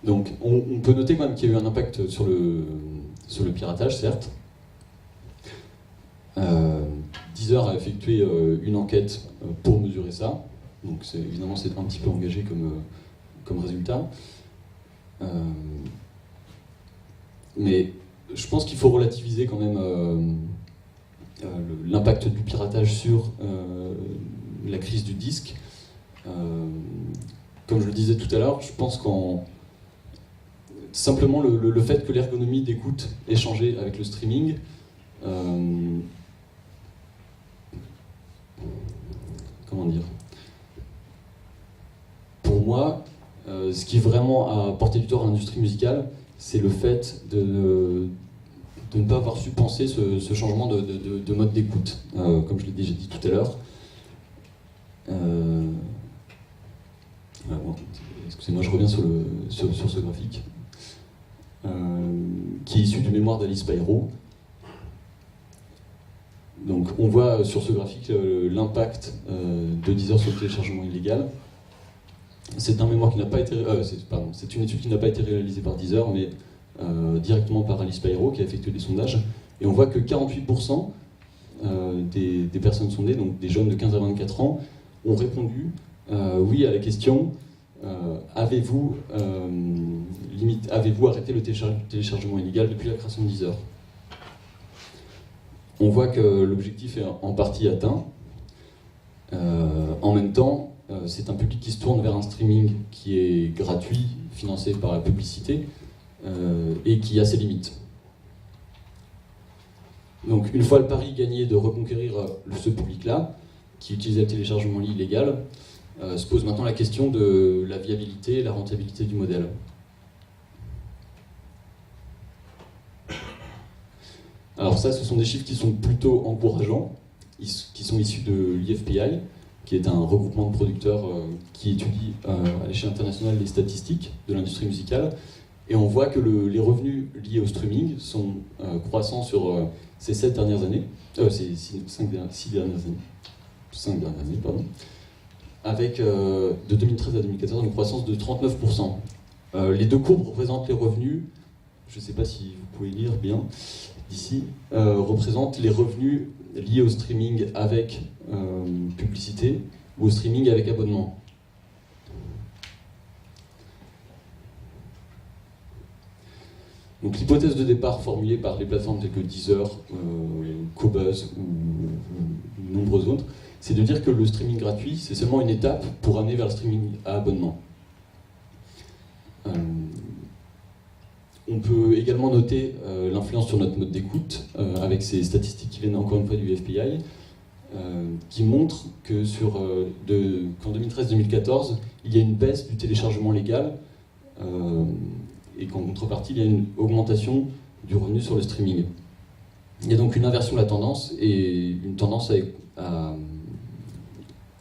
Donc on peut noter quand même qu'il y a eu un impact sur le piratage, certes. Deezer a effectué une enquête pour mesurer ça. Donc évidemment c'est un petit peu engagé comme résultat. Mais je pense qu'il faut relativiser quand même l'impact du piratage sur la crise du disque. Comme je le disais tout à l'heure, je pense simplement le fait que l'ergonomie d'écoute ait changé avec le streaming, comment dire, pour moi, ce qui vraiment a porté du tort à l'industrie musicale, c'est le fait de ne pas avoir su penser ce changement de mode d'écoute, comme je l'ai déjà dit tout à l'heure. Excusez-moi, je reviens sur ce graphique, qui est issu du mémoire d'Alice Bairro. Donc on voit sur ce graphique l'impact de Deezer sur le téléchargement illégal. C'est un mémoire qui n'a pas été, c'est une étude qui n'a pas été réalisée par Deezer, mais directement par Alice Bairro, qui a effectué des sondages. Et on voit que 48% des personnes sondées, donc des jeunes de 15 à 24 ans, ont répondu oui à la question avez-vous arrêté le téléchargement illégal depuis la création de Deezer? On voit que l'objectif est en partie atteint. En même temps, c'est un public qui se tourne vers un streaming qui est gratuit, financé par la publicité, et qui a ses limites. Donc une fois le pari gagné de reconquérir ce public-là, qui utilise le téléchargement illégal, se pose maintenant la question de la viabilité et la rentabilité du modèle. Alors ça, ce sont des chiffres qui sont plutôt encourageants, qui sont issus de l'IFPI, qui est un regroupement de producteurs qui étudie à l'échelle internationale les statistiques de l'industrie musicale. Et on voit que les revenus liés au streaming sont croissants sur ces 7 dernières années, ces 5 dernières années, pardon, avec de 2013 à 2014 une croissance de 39%. Les deux courbes représentent les revenus, je ne sais pas si vous pouvez lire bien d'ici, représentent les revenus liés au streaming avec publicité ou au streaming avec abonnement. Donc l'hypothèse de départ formulée par les plateformes telles que Deezer, Qobuz ou nombreuses autres, c'est de dire que le streaming gratuit, c'est seulement une étape pour amener vers le streaming à abonnement. On peut également noter l'influence sur notre mode d'écoute, avec ces statistiques qui viennent encore une fois du FPI, qui montrent que qu'en 2013-2014, il y a une baisse du téléchargement légal, et qu'en contrepartie, il y a une augmentation du revenu sur le streaming. Il y a donc une inversion de la tendance, et une tendance à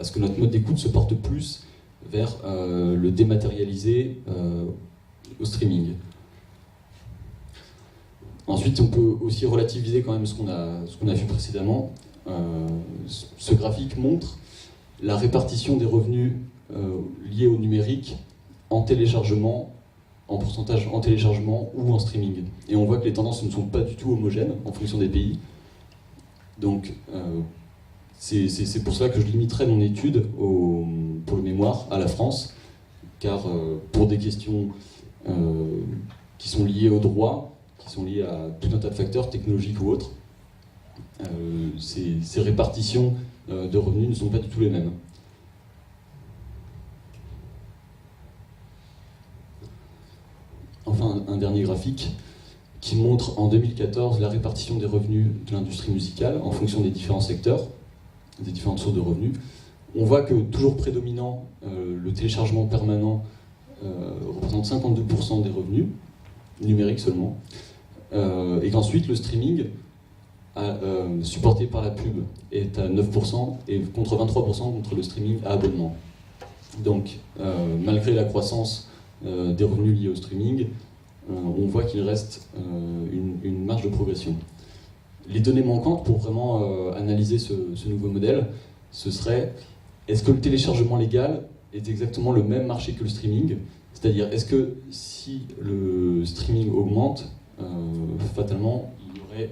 ce que notre mode d'écoute se porte plus vers le dématérialisé au streaming. Ensuite, on peut aussi relativiser quand même ce qu'on a vu précédemment. Ce graphique montre la répartition des revenus liés au numérique en téléchargement, en pourcentage en téléchargement ou en streaming. Et on voit que les tendances ne sont pas du tout homogènes en fonction des pays. Donc, c'est pour ça que je limiterai mon étude, pour le mémoire, à la France, car pour des questions qui sont liées au droit, qui sont liées à tout un tas de facteurs, technologiques ou autres, ces répartitions de revenus ne sont pas du tout les mêmes. Enfin, un dernier graphique qui montre en 2014 la répartition des revenus de l'industrie musicale en fonction des différents secteurs, des différentes sources de revenus. On voit que toujours prédominant, le téléchargement permanent représente 52% des revenus, numériques seulement, et qu'ensuite le streaming, supporté par la pub, est à 9% et contre 23% contre le streaming à abonnement. Donc, malgré la croissance des revenus liés au streaming, on voit qu'il reste une marge de progression. Les données manquantes pour vraiment analyser ce nouveau modèle, ce serait: est-ce que le téléchargement légal est exactement le même marché que le streaming? C'est-à-dire, est-ce que si le streaming augmente, fatalement, il y aurait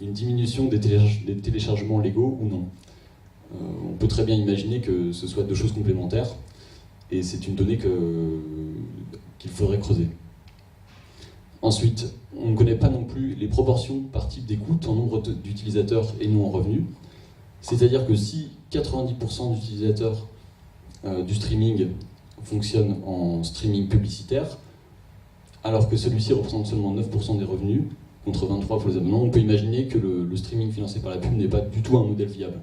une diminution des téléchargements légaux ou non? On peut très bien imaginer que ce soit deux choses complémentaires, et c'est une donnée qu'il faudrait creuser. Ensuite, on ne connaît pas non plus les proportions par type d'écoute en nombre d'utilisateurs et non en revenus. C'est-à-dire que si 90% d'utilisateurs du streaming fonctionnent en streaming publicitaire, alors que celui-ci représente seulement 9% des revenus, contre 23% pour les abonnements, on peut imaginer que le streaming financé par la pub n'est pas du tout un modèle viable.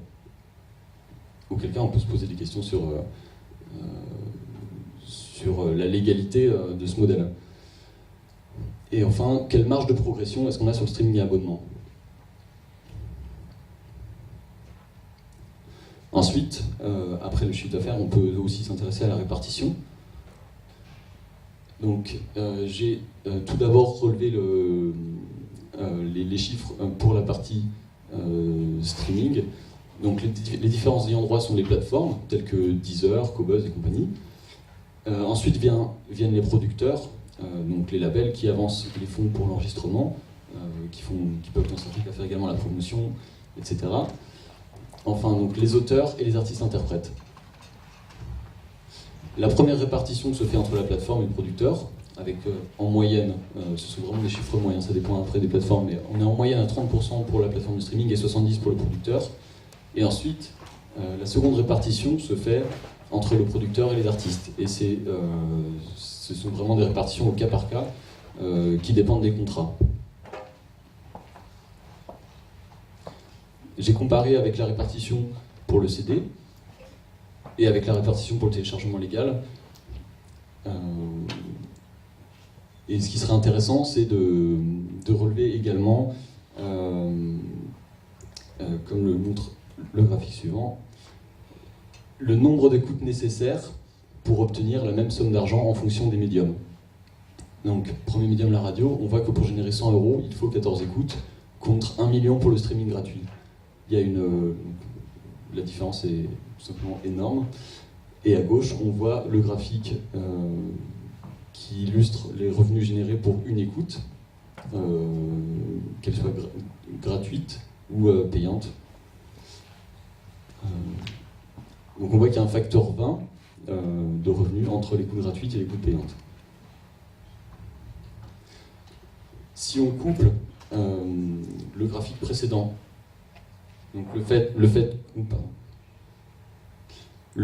Auquel cas, on peut se poser des questions sur la légalité de ce modèle. Et enfin, quelle marge de progression est-ce qu'on a sur le streaming et abonnement? Ensuite, après le chiffre d'affaires, on peut aussi s'intéresser à la répartition. Donc, j'ai tout d'abord relevé les chiffres pour la partie streaming. Donc, les différents ayants droit sont les plateformes, telles que Deezer, Qobuz et compagnie. Ensuite viennent les producteurs, donc les labels qui avancent les fonds pour l'enregistrement, qui peuvent constater qu'à faire également la promotion, etc. Enfin, donc les auteurs et les artistes interprètes. La première répartition se fait entre la plateforme et le producteur, avec en moyenne, ce sont vraiment des chiffres moyens, ça dépend après des plateformes, mais on est en moyenne à 30% pour la plateforme de streaming et 70% pour le producteur. Et ensuite, La seconde répartition se fait entre le producteur et les artistes. Et ce sont vraiment des répartitions au cas par cas qui dépendent des contrats. J'ai comparé avec la répartition pour le CD et avec la répartition pour le téléchargement légal. Et ce qui serait intéressant, c'est de relever également, comme le montre le graphique suivant, le nombre d'écoutes nécessaires pour obtenir la même somme d'argent en fonction des médiums. Donc, premier médium, la radio, on voit que pour générer 100 €, il faut 14 écoutes, contre 1 million pour le streaming gratuit. Il y a la différence est tout simplement énorme. Et à gauche, on voit le graphique qui illustre les revenus générés pour une écoute, qu'elle soit gratuite ou payante. Donc on voit qu'il y a un facteur 20 de revenus entre l'écoute gratuite et l'écoute payante. Si on couple le graphique précédent, donc le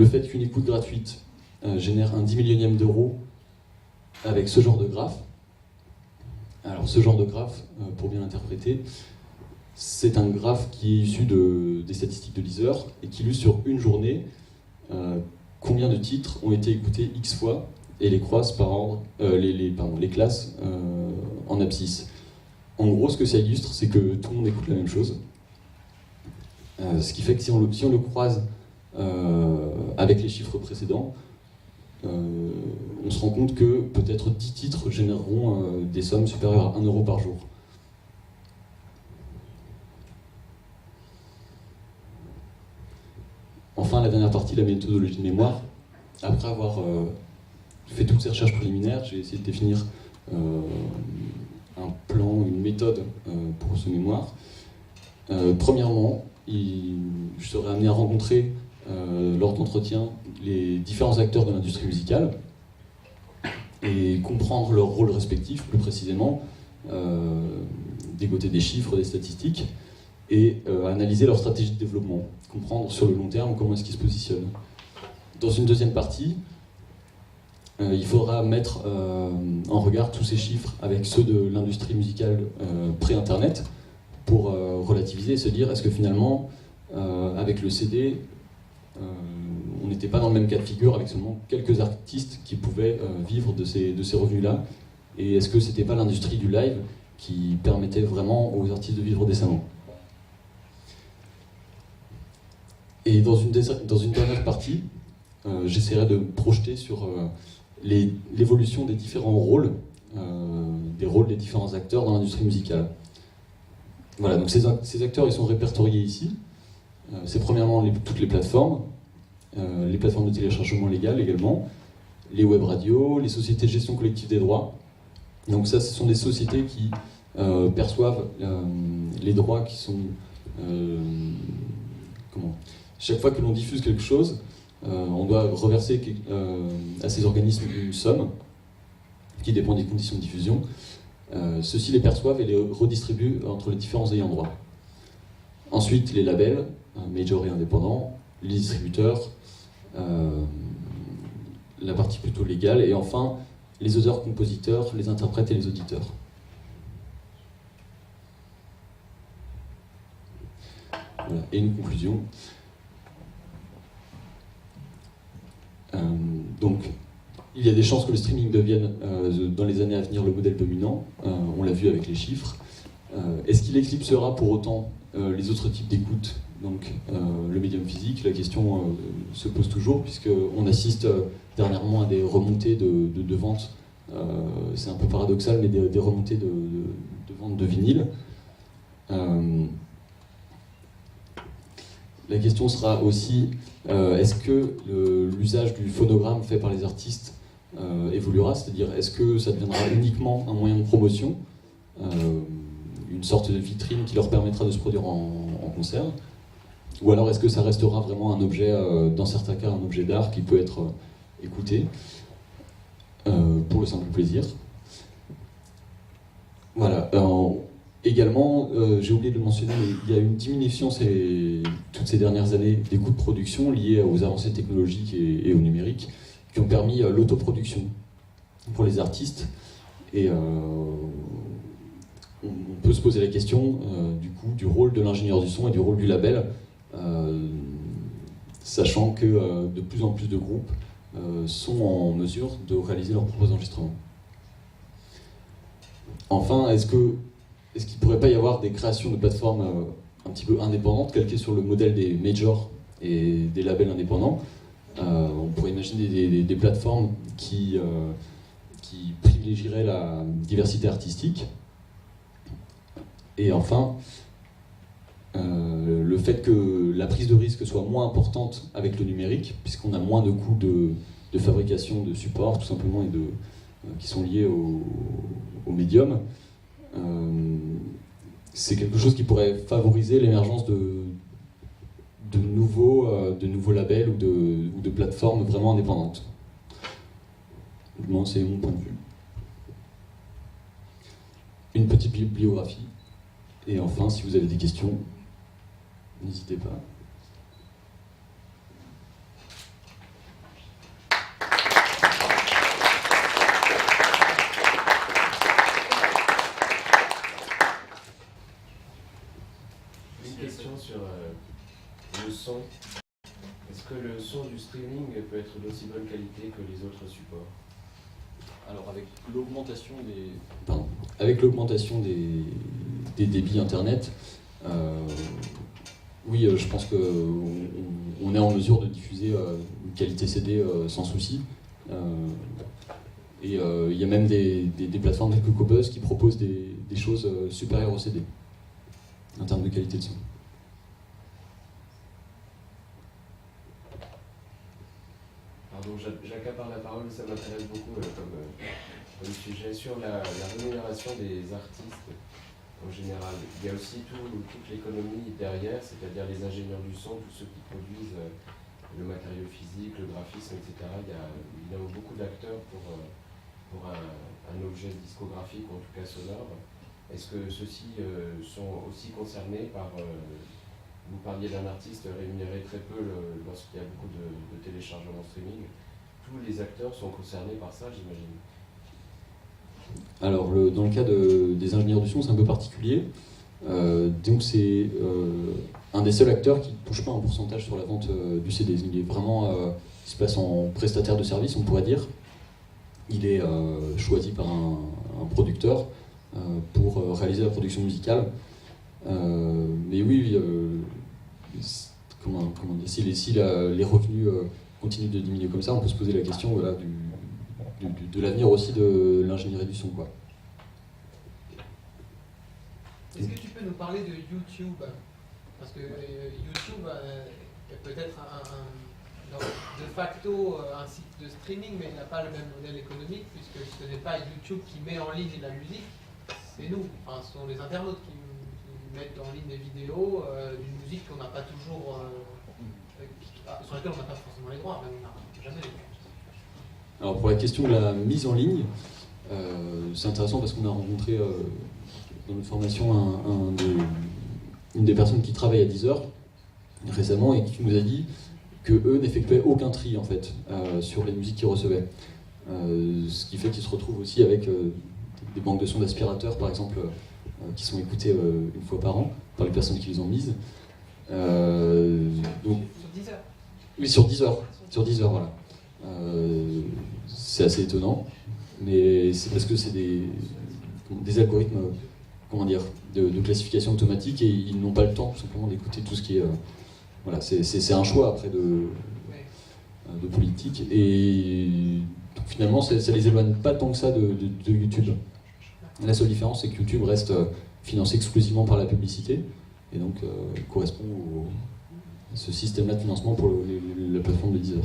fait qu'une écoute gratuite génère un 10 millionième d'euros avec ce genre de graphe, alors ce genre de graphe, pour bien l'interpréter, c'est un graphe qui est issu des statistiques de Deezer et qui illustre sur une journée combien de titres ont été écoutés X fois et les croise par ordre, les classes en abscisse. En gros, ce que ça illustre, c'est que tout le monde écoute la même chose. Ce qui fait que si on le croise avec les chiffres précédents, on se rend compte que peut-être 10 titres généreront des sommes supérieures à 1 € par jour. Enfin, la dernière partie, la méthodologie de mémoire. Après avoir fait toutes ces recherches préliminaires, j'ai essayé de définir un plan, une méthode pour ce mémoire. Premièrement, je serai amené à rencontrer lors d'entretiens les différents acteurs de l'industrie musicale et comprendre leur rôle respectif, plus précisément, dégoter des chiffres, des statistiques, et analyser leur stratégie de développement, comprendre sur le long terme comment est-ce qu'ils se positionnent. Dans une deuxième partie, il faudra mettre en regard tous ces chiffres avec ceux de l'industrie musicale pré-internet pour relativiser et se dire est-ce que finalement, avec le CD, on n'était pas dans le même cas de figure avec seulement quelques artistes qui pouvaient vivre de ces revenus-là, et est-ce que c'était pas l'industrie du live qui permettait vraiment aux artistes de vivre décemment. Et dans une dernière partie, j'essaierai de me projeter sur l'évolution des différents rôles, des différents acteurs dans l'industrie musicale. Voilà, donc ces acteurs, ils sont répertoriés ici. C'est premièrement toutes les plateformes de téléchargement légal également, les web radios, les sociétés de gestion collective des droits. Donc ça, ce sont des sociétés qui perçoivent les droits qui sont... Chaque fois que l'on diffuse quelque chose, on doit reverser à ces organismes une somme qui dépend des conditions de diffusion. Ceux-ci les perçoivent et les redistribuent entre les différents ayants droit. Ensuite, les labels, major et indépendants, les distributeurs, la partie plutôt légale, et enfin les auteurs-compositeurs, les interprètes et les auditeurs. Voilà. Et une conclusion. Donc, il y a des chances que le streaming devienne, dans les années à venir, le modèle dominant. On l'a vu avec les chiffres. Est-ce qu'il éclipsera pour autant les autres types d'écoute, donc le médium physique? La question se pose toujours, puisqu'on assiste dernièrement à des remontées de ventes. C'est un peu paradoxal, mais des remontées de ventes de vinyle. La question sera aussi, est-ce que l'usage du phonogramme fait par les artistes évoluera? C'est-à-dire, est-ce que ça deviendra uniquement un moyen de promotion, une sorte de vitrine qui leur permettra de se produire en concert? Ou alors est-ce que ça restera vraiment un objet, dans certains cas, un objet d'art qui peut être écouté pour le simple plaisir? Voilà. Également, j'ai oublié de le mentionner, mais il y a une diminution toutes ces dernières années des coûts de production liés aux avancées technologiques et au numérique qui ont permis l'autoproduction pour les artistes. Et on peut se poser la question du coup du rôle de l'ingénieur du son et du rôle du label, sachant que de plus en plus de groupes sont en mesure de réaliser leurs propres enregistrements. Enfin, est-ce qu'il ne pourrait pas y avoir des créations de plateformes un petit peu indépendantes, calquées sur le modèle des majors et des labels indépendants? On pourrait imaginer des plateformes qui privilégieraient la diversité artistique. Et enfin, le fait que la prise de risque soit moins importante avec le numérique, puisqu'on a moins de coûts de fabrication de supports, tout simplement, et qui sont liés au médium, c'est quelque chose qui pourrait favoriser l'émergence de nouveaux labels ou de plateformes vraiment indépendantes. C'est mon point de vue. Une petite bibliographie. Et enfin, si vous avez des questions, n'hésitez pas. Une question sur le son. Est-ce que le son du streaming peut être d'aussi bonne qualité que les autres supports? Alors avec l'augmentation des débits internet, oui, je pense qu'on est en mesure de diffuser une qualité CD sans souci. Et il y a même des plateformes telles que Qobuz qui proposent des choses supérieures au CD en termes de qualité de son. Pardon, j'accapare la parole, ça m'intéresse beaucoup comme sujet. Sur la rémunération des artistes en général, il y a aussi toute l'économie derrière, c'est-à-dire les ingénieurs du son, tous ceux qui produisent le matériau physique, le graphisme, etc. Il y a beaucoup d'acteurs pour un objet discographique, ou en tout cas sonore. Est-ce que ceux-ci sont aussi concernés par... vous parliez d'un artiste rémunéré très peu lorsqu'il y a beaucoup de téléchargements streaming. Tous les acteurs sont concernés par ça, j'imagine. Alors, dans le cas des ingénieurs du son, c'est un peu particulier. Donc, c'est un des seuls acteurs qui ne touche pas un pourcentage sur la vente du CD. Il est vraiment, il se place en prestataire de service, on pourrait dire. Il est choisi par un producteur pour réaliser la production musicale. Mais oui, comment dire, si les revenus continuent de diminuer comme ça, on peut se poser la question voilà, de l'avenir aussi de l'ingénierie du son, quoi. Est-ce que tu peux nous parler de YouTube? Parce que YouTube est peut-être de facto un site de streaming, mais il n'a pas le même modèle économique, puisque ce n'est pas YouTube qui met en ligne la musique, c'est nous, enfin, ce sont les internautes qui mettent en ligne des vidéos d'une musique qu'on n'a pas toujours, sur laquelle on n'a pas forcément les droits, même on n'a jamais les droits. Alors pour la question de la mise en ligne, c'est intéressant parce qu'on a rencontré dans notre formation une des personnes qui travaille à Deezer récemment et qui nous a dit que eux n'effectuaient aucun tri en fait sur les musiques qu'ils recevaient. Ce qui fait qu'ils se retrouvent aussi avec des banques de sons d'aspirateurs par exemple qui sont écoutées une fois par an par les personnes qui les ont mises. Donc, Sur Deezer? Oui, sur Deezer, voilà. C'est assez étonnant, mais c'est parce que c'est des algorithmes, comment dire, de classification automatique et ils n'ont pas le temps tout simplement d'écouter tout ce qui est... voilà, c'est un choix après de politique et donc, finalement ça les éloigne pas tant que ça de YouTube. La seule différence c'est que YouTube reste financé exclusivement par la publicité et donc correspond à ce système-là de financement pour la plateforme de Deezer.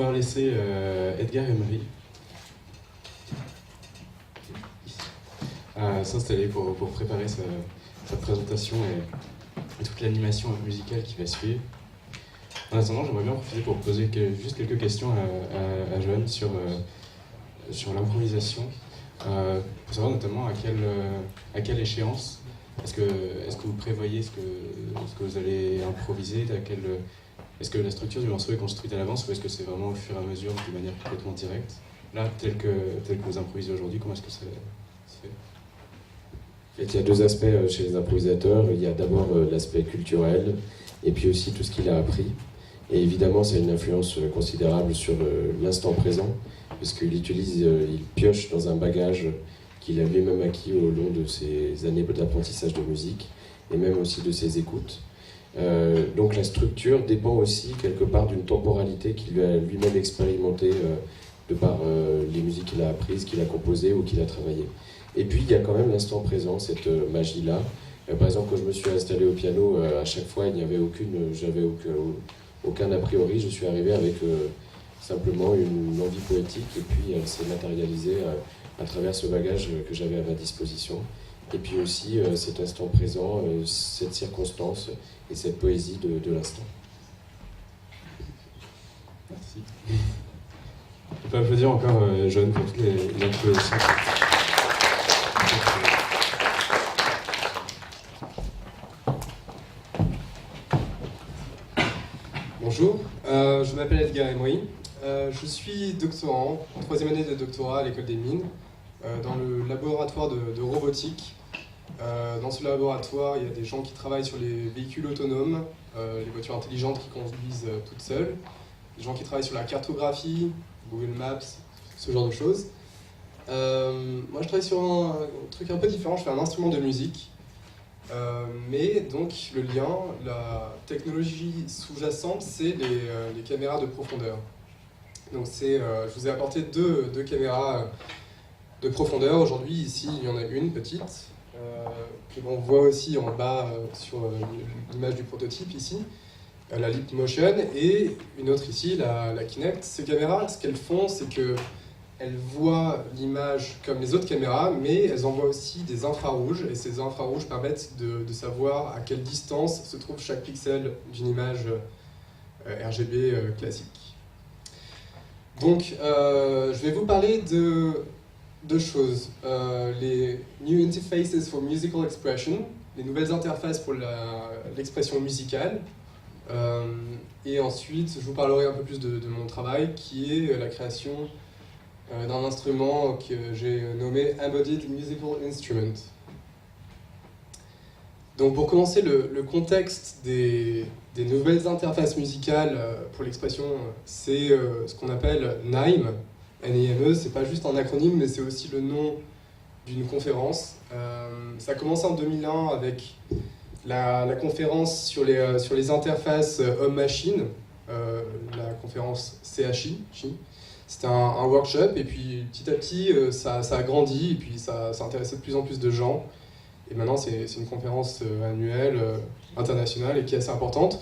pouvoir laisser Edgar Emery s'installer pour préparer sa présentation et toute l'animation musicale qui va suivre. En attendant, j'aimerais bien profiter pour poser juste quelques questions à Johan sur l'improvisation, pour savoir notamment à quelle échéance est-ce que vous prévoyez ce que vous allez improviser, est-ce que la structure du morceau est construite à l'avance ou est-ce que c'est vraiment au fur et à mesure de manière complètement directe? Là, tel que vous improvisez aujourd'hui, comment est-ce que ça se fait? En fait, il y a deux aspects chez les improvisateurs. Il y a d'abord l'aspect culturel et puis aussi tout ce qu'il a appris. Et évidemment, ça a une influence considérable sur l'instant présent, puisqu'il il pioche dans un bagage qu'il a lui-même acquis au long de ses années d'apprentissage de musique, et même aussi de ses écoutes. Donc la structure dépend aussi quelque part d'une temporalité qu'il a lui-même expérimentée de par les musiques qu'il a apprises, qu'il a composées ou qu'il a travaillées. Et puis il y a quand même l'instant présent, cette magie-là. Par exemple, quand je me suis installé au piano, à chaque fois, j'avais aucun a priori. Je suis arrivé avec simplement une envie poétique et puis elle s'est matérialisée à travers ce bagage que j'avais à ma disposition. Et puis aussi cet instant présent, cette circonstance et cette poésie de l'instant. Merci. On peut applaudir encore John pour toutes les introductions. Bonjour, je m'appelle Edgar Emery. Je suis doctorant, en troisième année de doctorat à l'École des Mines, dans le laboratoire de robotique. Dans ce laboratoire, il y a des gens qui travaillent sur les véhicules autonomes, les voitures intelligentes qui conduisent toutes seules, des gens qui travaillent sur la cartographie, Google Maps, ce genre de choses. Moi, je travaille sur un truc un peu différent, je fais un instrument de musique. Mais donc le lien, la technologie sous-jacente, c'est les caméras de profondeur. Donc je vous ai apporté deux caméras de profondeur. Aujourd'hui, ici, il y en a une petite, que l'on voit aussi en bas sur l'image du prototype ici, la Leap Motion, et une autre ici, la Kinect. Ces caméras, ce qu'elles font, c'est que elles voient l'image comme les autres caméras, mais elles envoient aussi des infrarouges, et ces infrarouges permettent de savoir à quelle distance se trouve chaque pixel d'une image RGB classique. Donc, je vais vous parler de deux choses. Les New Interfaces for Musical Expression, les nouvelles interfaces pour l'expression musicale. Et ensuite, je vous parlerai un peu plus de mon travail, qui est la création d'un instrument que j'ai nommé Embodied Musical Instrument. Donc pour commencer, le contexte des nouvelles interfaces musicales pour l'expression, c'est ce qu'on appelle NIME. NIME, c'est pas juste un acronyme, mais c'est aussi le nom d'une conférence. Ça a commencé en 2001 avec la conférence sur les interfaces homme-machine, la conférence CHI. C'était un workshop, et puis petit à petit, ça a grandi, et puis ça intéressait de plus en plus de gens. Et maintenant, c'est une conférence annuelle, internationale, et qui est assez importante.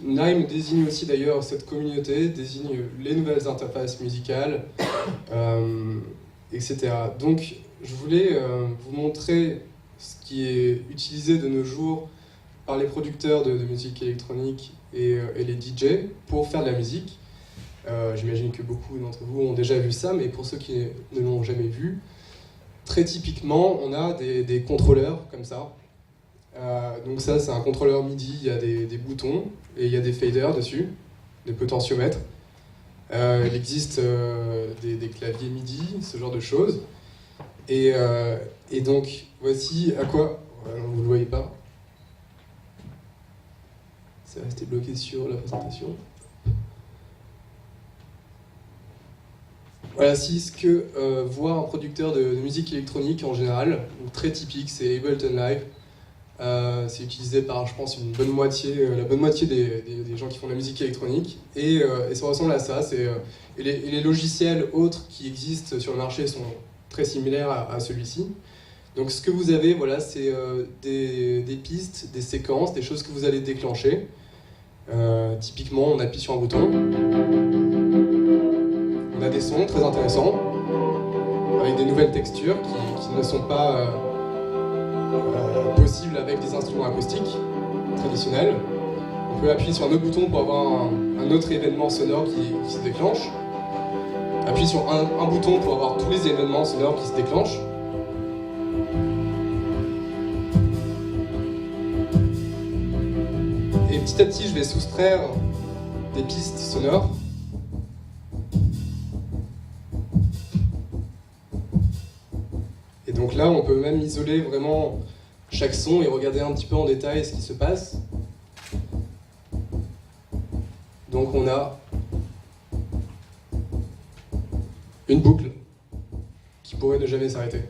NIME désigne aussi d'ailleurs cette communauté, désigne les nouvelles interfaces musicales, etc. Donc, je voulais vous montrer ce qui est utilisé de nos jours par les producteurs de musique électronique et les DJ pour faire de la musique. J'imagine que beaucoup d'entre vous ont déjà vu ça, mais pour ceux qui ne l'ont jamais vu, très typiquement, on a des contrôleurs comme ça. Donc ça, c'est un contrôleur MIDI, il y a des boutons et il y a des faders dessus, des potentiomètres. Il existe des claviers MIDI, ce genre de choses. Et donc, voici à quoi... vous ne le voyez pas. C'est resté bloqué sur la présentation. Voilà, si ce que voit un producteur de musique électronique en général, donc très typique, c'est Ableton Live. C'est utilisé par, je pense, la bonne moitié des gens qui font de la musique électronique. Et ça ressemble à ça. Et les logiciels autres qui existent sur le marché sont très similaires à celui-ci. Donc ce que vous avez, voilà, c'est des pistes, des séquences, des choses que vous allez déclencher. Typiquement, on appuie sur un bouton. on a des sons très intéressants, avec des nouvelles textures qui ne sont pas possibles avec des instruments acoustiques traditionnels. On peut appuyer sur un autre bouton pour avoir un autre événement sonore qui se déclenche. Appuyer sur un bouton pour avoir tous les événements sonores qui se déclenchent. Et petit à petit, je vais soustraire des pistes sonores. Et donc là, on peut même isoler vraiment chaque son et regarder un petit peu en détail ce qui se passe. Donc on a une boucle qui pourrait ne jamais s'arrêter.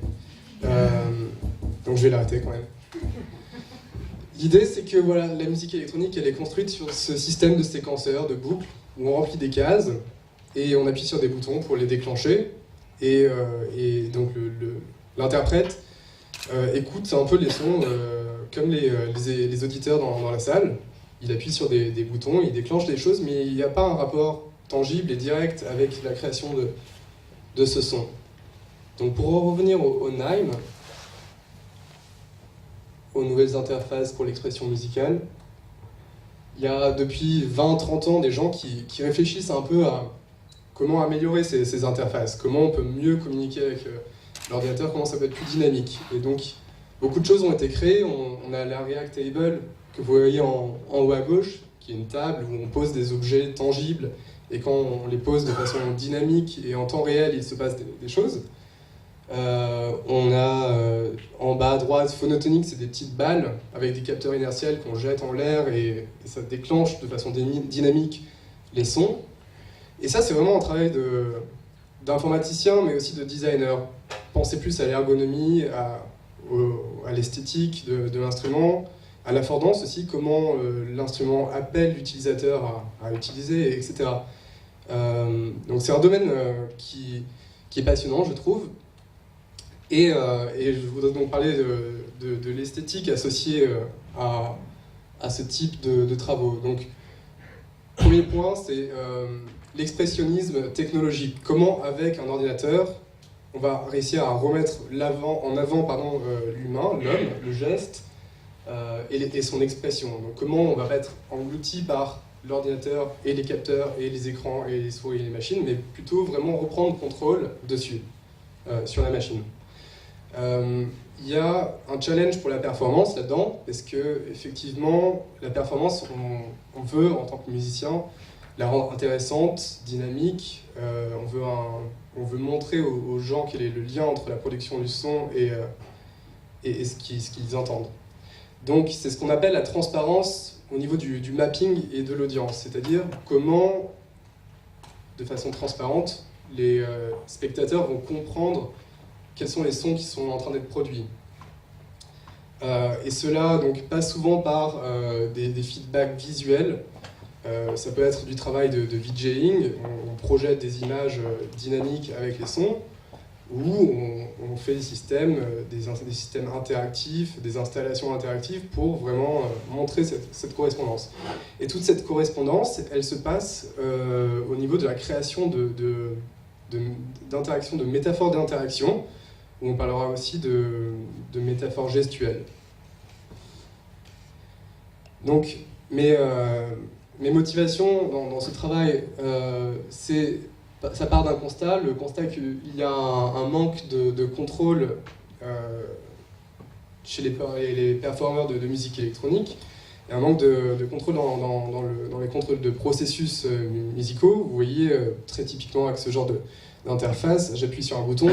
Donc je vais l'arrêter quand même. L'idée, c'est que voilà, la musique électronique, elle est construite sur ce système de séquenceurs, de boucles, où on remplit des cases et on appuie sur des boutons pour les déclencher. Et donc l'interprète écoute un peu les sons comme les auditeurs dans la salle. Il appuie sur des boutons, il déclenche des choses, mais il n'y a pas un rapport tangible et direct avec la création de ce son. Donc pour en revenir au NIME, aux nouvelles interfaces pour l'expression musicale, il y a depuis 20-30 ans des gens qui réfléchissent un peu à comment améliorer ces interfaces, comment on peut mieux communiquer avec l'ordinateur, comment ça peut être plus dynamique. Et donc beaucoup de choses ont été créées, on a la React Table que vous voyez en haut à gauche, qui est une table où on pose des objets tangibles, et quand on les pose de façon dynamique et en temps réel, il se passe des choses. On a en bas à droite Phonotonic, c'est des petites balles avec des capteurs inertiels qu'on jette en l'air et ça déclenche de façon dynamique les sons. Et ça, c'est vraiment un travail d'informaticien, mais aussi de designer. Pensez plus à l'ergonomie, à l'esthétique de l'instrument, à l'affordance aussi, comment l'instrument appelle l'utilisateur à utiliser, etc. Donc c'est un domaine qui est passionnant, je trouve. Et je voudrais donc parler de l'esthétique associée à ce type de travaux. Donc, premier point, c'est l'expressionnisme technologique. Comment, avec un ordinateur, on va réussir à remettre en avant l'humain, l'homme, le geste et son expression. Donc, comment on va pas être englouti par l'ordinateur et les capteurs et les écrans et les souris et les machines, mais plutôt vraiment reprendre contrôle dessus, sur la machine. Il y a un challenge pour la performance là-dedans, parce que effectivement, la performance, on veut, en tant que musicien, la rendre intéressante, dynamique. On veut montrer aux gens quel est le lien entre la production du son et ce qu'ils entendent. Donc, c'est ce qu'on appelle la transparence au niveau du mapping et de l'audience, c'est-à-dire comment, de façon transparente, les spectateurs vont comprendre quels sont les sons qui sont en train d'être produits. Et cela donc passe souvent par des feedbacks visuels. Ça peut être du travail de VJing, on projette des images dynamiques avec les sons, ou on fait des systèmes interactifs, des installations interactives pour vraiment montrer cette correspondance. Et toute cette correspondance, elle se passe au niveau de la création d'interactions, de métaphores d'interaction, où on parlera aussi de métaphores gestuelles. Donc, mes motivations dans ce travail, ça part d'un constat, le constat qu'il y a un manque de contrôle chez les performeurs de musique électronique, et un manque de contrôle dans les contrôles de processus musicaux. Vous voyez très typiquement avec ce genre d'interface, j'appuie sur un bouton,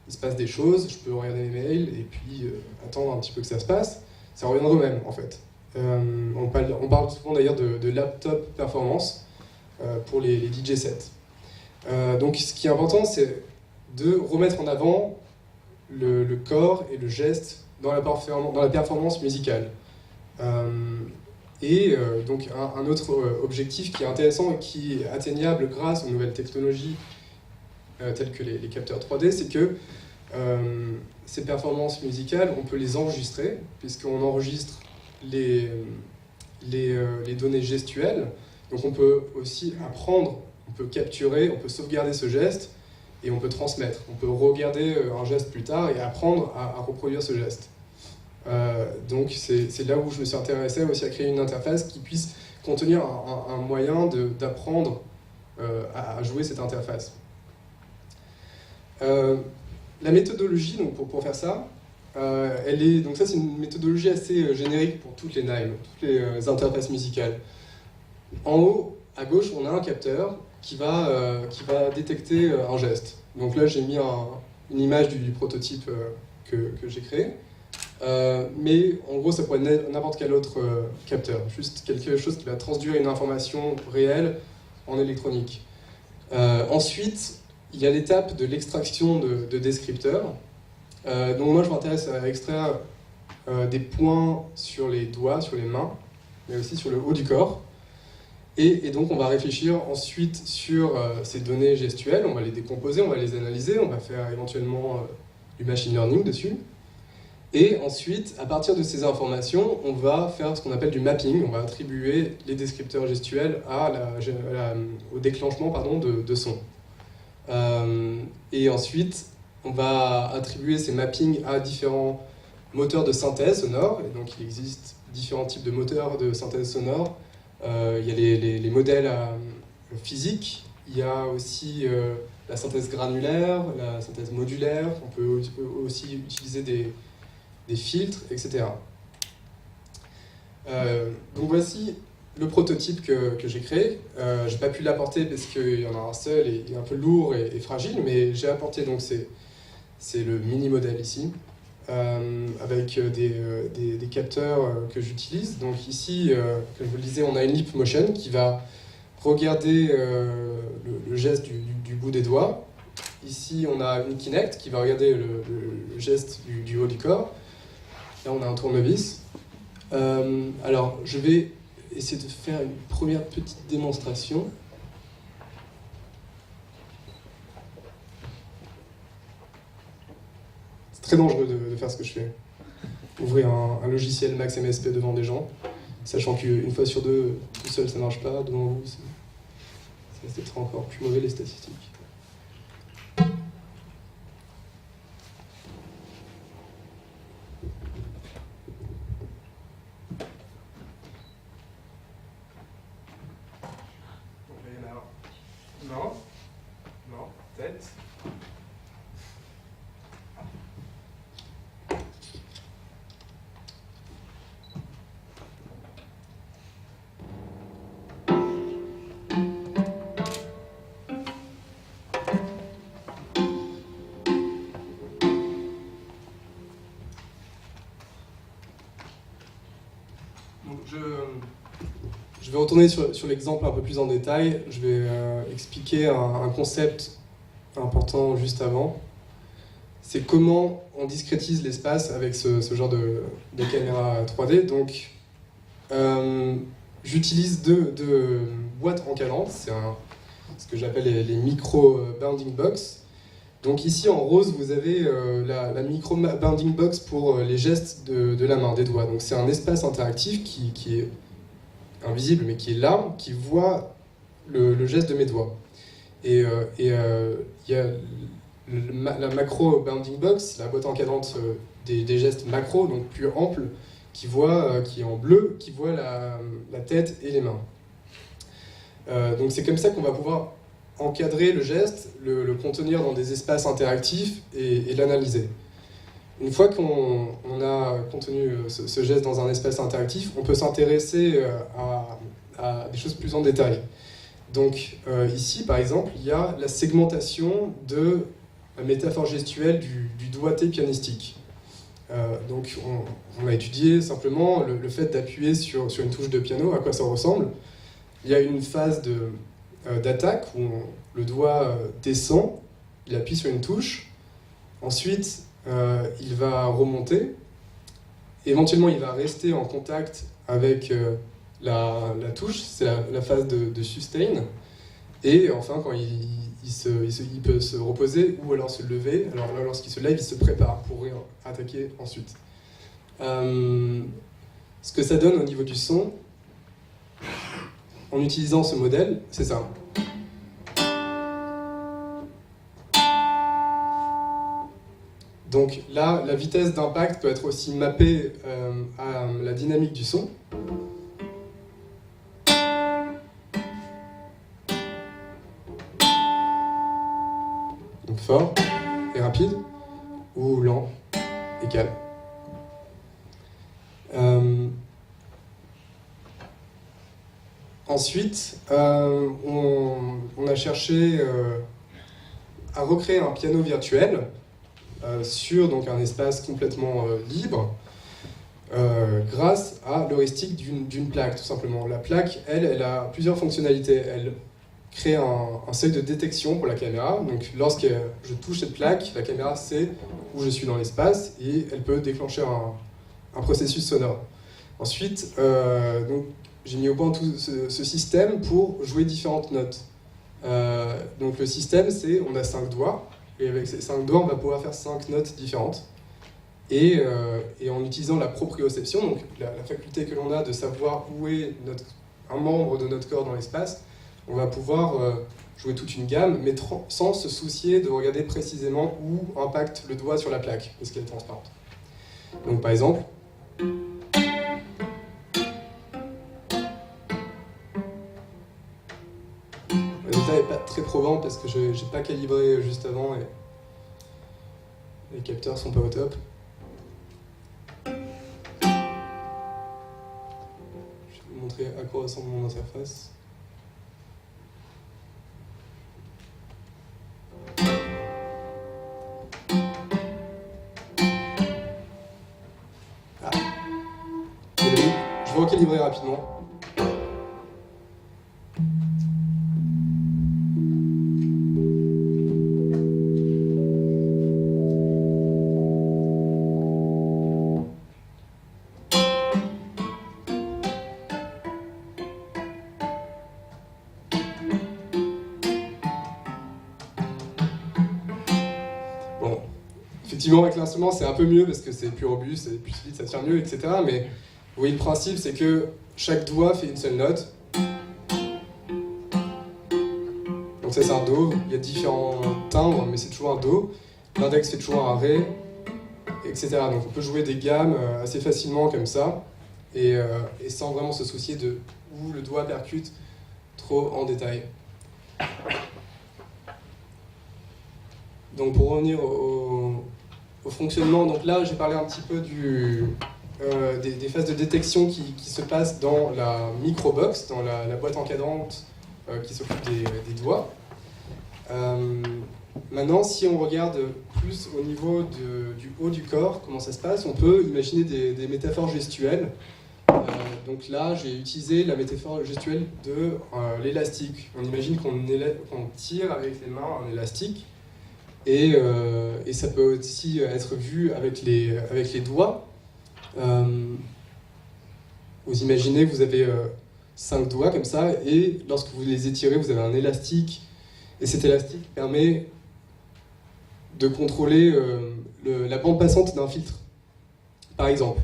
il se passe des choses, je peux regarder mes mails et puis attendre un petit peu que ça se passe. Ça reviendra au même en fait. On parle souvent d'ailleurs de laptop performance pour les DJ sets. Donc ce qui est important, c'est de remettre en avant le corps et le geste dans la performance musicale. Donc un autre objectif qui est intéressant et qui est atteignable grâce aux nouvelles technologies telles que les capteurs 3D, c'est que ces performances musicales, on peut les enregistrer, puisqu'on enregistre les données gestuelles. Donc on peut aussi apprendre On peut capturer, on peut sauvegarder ce geste et on peut transmettre. On peut regarder un geste plus tard et apprendre à reproduire ce geste. Donc c'est là où je me suis intéressé aussi à créer une interface qui puisse contenir un moyen d'apprendre à jouer cette interface. La méthodologie, donc pour faire ça, donc ça c'est une méthodologie assez générique pour toutes les NIME, toutes les interfaces musicales. En haut, à gauche, on a un capteur qui va détecter un geste. Donc là j'ai mis une image du prototype que j'ai créé. Mais en gros ça pourrait être n'importe quel autre capteur, juste quelque chose qui va transduire une information réelle en électronique. Ensuite, il y a l'étape de l'extraction de descripteurs. Donc moi je m'intéresse à extraire des points sur les doigts, sur les mains, mais aussi sur le haut du corps. Et donc on va réfléchir ensuite sur ces données gestuelles, on va les décomposer, on va les analyser, on va faire éventuellement du machine learning dessus. Et ensuite, à partir de ces informations, on va faire ce qu'on appelle du mapping, on va attribuer les descripteurs gestuels au déclenchement de son. Et ensuite, on va attribuer ces mappings à différents moteurs de synthèse sonore, et donc il existe différents types de moteurs de synthèse sonore. Il y a les modèles physiques, il y a aussi la synthèse granulaire, la synthèse modulaire, on peut aussi utiliser des filtres, etc. Donc voici le prototype que j'ai créé. Je n'ai pas pu l'apporter parce qu'il y en a un seul et il est un peu lourd et fragile, mais j'ai apporté, donc c'est le mini modèle ici, avec des capteurs que j'utilise. Donc ici, comme je vous le disais, on a une lip motion qui va regarder le geste du bout des doigts. Ici, on a une Kinect qui va regarder le geste du haut du corps. Là, on a un tournevis. Alors, je vais essayer de faire une première petite démonstration. C'est très dangereux de faire ce que je fais. Ouvrir un logiciel Max MSP devant des gens, sachant qu'une fois sur deux, tout seul, ça ne marche pas. Devant vous, c'est peut-être encore plus mauvais les statistiques. Non, tête. Donc je vais retourner sur l'exemple un peu plus en détail. Je vais expliquer un concept important juste avant. C'est comment on discrétise l'espace avec ce genre de caméra 3D. Donc, j'utilise deux boîtes encadrantes. C'est ce que j'appelle les micro bounding box. Donc ici en rose, vous avez la micro bounding box pour les gestes de la main, des doigts. Donc c'est un espace interactif qui est invisible, mais qui est là, qui voit le geste de mes doigts. Et il y a la macro bounding box, la boîte encadrante des gestes macro, donc plus ample, qui est en bleu, qui voit la tête et les mains. Donc c'est comme ça qu'on va pouvoir encadrer le geste, le contenir dans des espaces interactifs et l'analyser. Une fois qu'on a contenu ce geste dans un espace interactif, on peut s'intéresser à des choses plus en détail. Donc ici, par exemple, il y a la segmentation de la métaphore gestuelle du doigté pianistique. Donc on a étudié simplement le fait d'appuyer sur une touche de piano, à quoi ça ressemble. Il y a une phase d'attaque où le doigt descend, il appuie sur une touche, ensuite il va remonter, éventuellement il va rester en contact avec la touche, c'est la phase de sustain, et enfin quand il peut se reposer ou alors se lever, alors là lorsqu'il se lève il se prépare pour attaquer ensuite. Ce que ça donne au niveau du son, en utilisant ce modèle, c'est ça. Donc là, la vitesse d'impact peut être aussi mappée à la dynamique du son. Donc fort et rapide, ou lent et calme. Ensuite, on a cherché à recréer un piano virtuel sur donc, un espace complètement libre grâce à l'heuristique d'une plaque, tout simplement. La plaque, elle a plusieurs fonctionnalités. Elle crée un seuil de détection pour la caméra. Donc, lorsque je touche cette plaque, la caméra sait où je suis dans l'espace et elle peut déclencher un processus sonore. Ensuite, donc, j'ai mis au point tout ce système pour jouer différentes notes. Donc le système, c'est on a 5 doigts, et avec ces 5 doigts, on va pouvoir faire 5 notes différentes. Et en utilisant la proprioception, donc la faculté que l'on a de savoir où est un membre de notre corps dans l'espace, on va pouvoir jouer toute une gamme, mais sans se soucier de regarder précisément où impacte le doigt sur la plaque, parce qu'elle est transparente. Donc par exemple, le résultat n'est pas très probant parce que je n'ai pas calibré juste avant et les capteurs sont pas au top. Je vais vous montrer à quoi ressemble mon interface. Ah. Je vais recalibrer rapidement. Effectivement, avec l'instrument, c'est un peu mieux parce que c'est plus robuste, c'est plus vite, ça tient mieux, etc. Mais vous voyez, le principe, c'est que chaque doigt fait une seule note. Donc ça, c'est un Do. Il y a différents timbres, mais c'est toujours un Do. L'index fait toujours un Ré, etc. Donc on peut jouer des gammes assez facilement comme ça, et sans vraiment se soucier de où le doigt percute trop en détail. Donc pour revenir au fonctionnement, donc là j'ai parlé un petit peu des phases de détection qui se passent dans la microbox, dans la boîte encadrante qui s'occupe des doigts. Maintenant, si on regarde plus au niveau du haut du corps, comment ça se passe, on peut imaginer des métaphores gestuelles. Donc là, j'ai utilisé la métaphore gestuelle de l'élastique. On imagine qu'on tire avec les mains un élastique. Et ça peut aussi être vu avec les doigts. Vous imaginez que vous avez 5 doigts comme ça, et lorsque vous les étirez, vous avez un élastique. Et cet élastique permet de contrôler la bande passante d'un filtre, par exemple.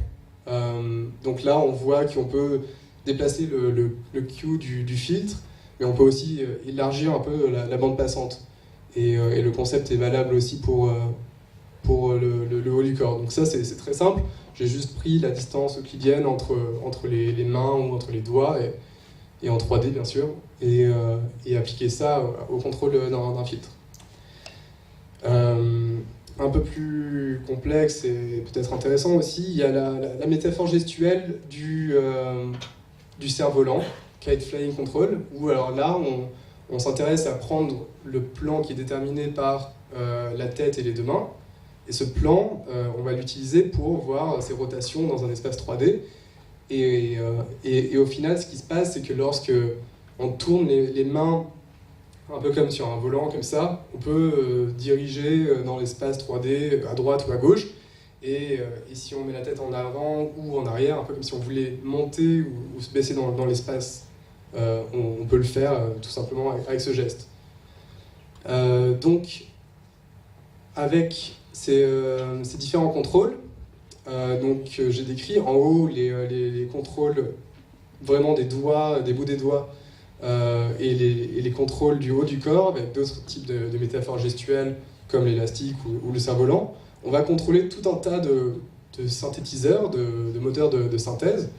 Donc là, on voit qu'on peut déplacer le Q du filtre, mais on peut aussi élargir un peu la bande passante. Et le concept est valable aussi pour le haut du corps. Donc ça, c'est très simple. J'ai juste pris la distance euclidienne entre les mains ou entre les doigts, et en 3D, bien sûr, et appliqué ça au contrôle d'un filtre. Un peu plus complexe et peut-être intéressant aussi, il y a la métaphore gestuelle du cerf-volant, Kite Flying Control, où alors là, on s'intéresse à prendre le plan qui est déterminé par la tête et les deux mains, et ce plan, on va l'utiliser pour voir ses rotations dans un espace 3D, et au final, ce qui se passe, c'est que lorsque on tourne les mains un peu comme sur un volant, comme ça, on peut diriger dans l'espace 3D à droite ou à gauche, et si on met la tête en avant ou en arrière, un peu comme si on voulait monter ou se baisser dans l'espace, on peut le faire tout simplement avec ce geste. Donc, avec ces différents contrôles, j'ai décrit en haut les contrôles vraiment des doigts, des bouts des doigts, et les contrôles du haut du corps, avec d'autres types de métaphores gestuelles comme l'élastique ou le cerf-volant. on va contrôler tout un tas de synthétiseurs, de moteurs de synthèse.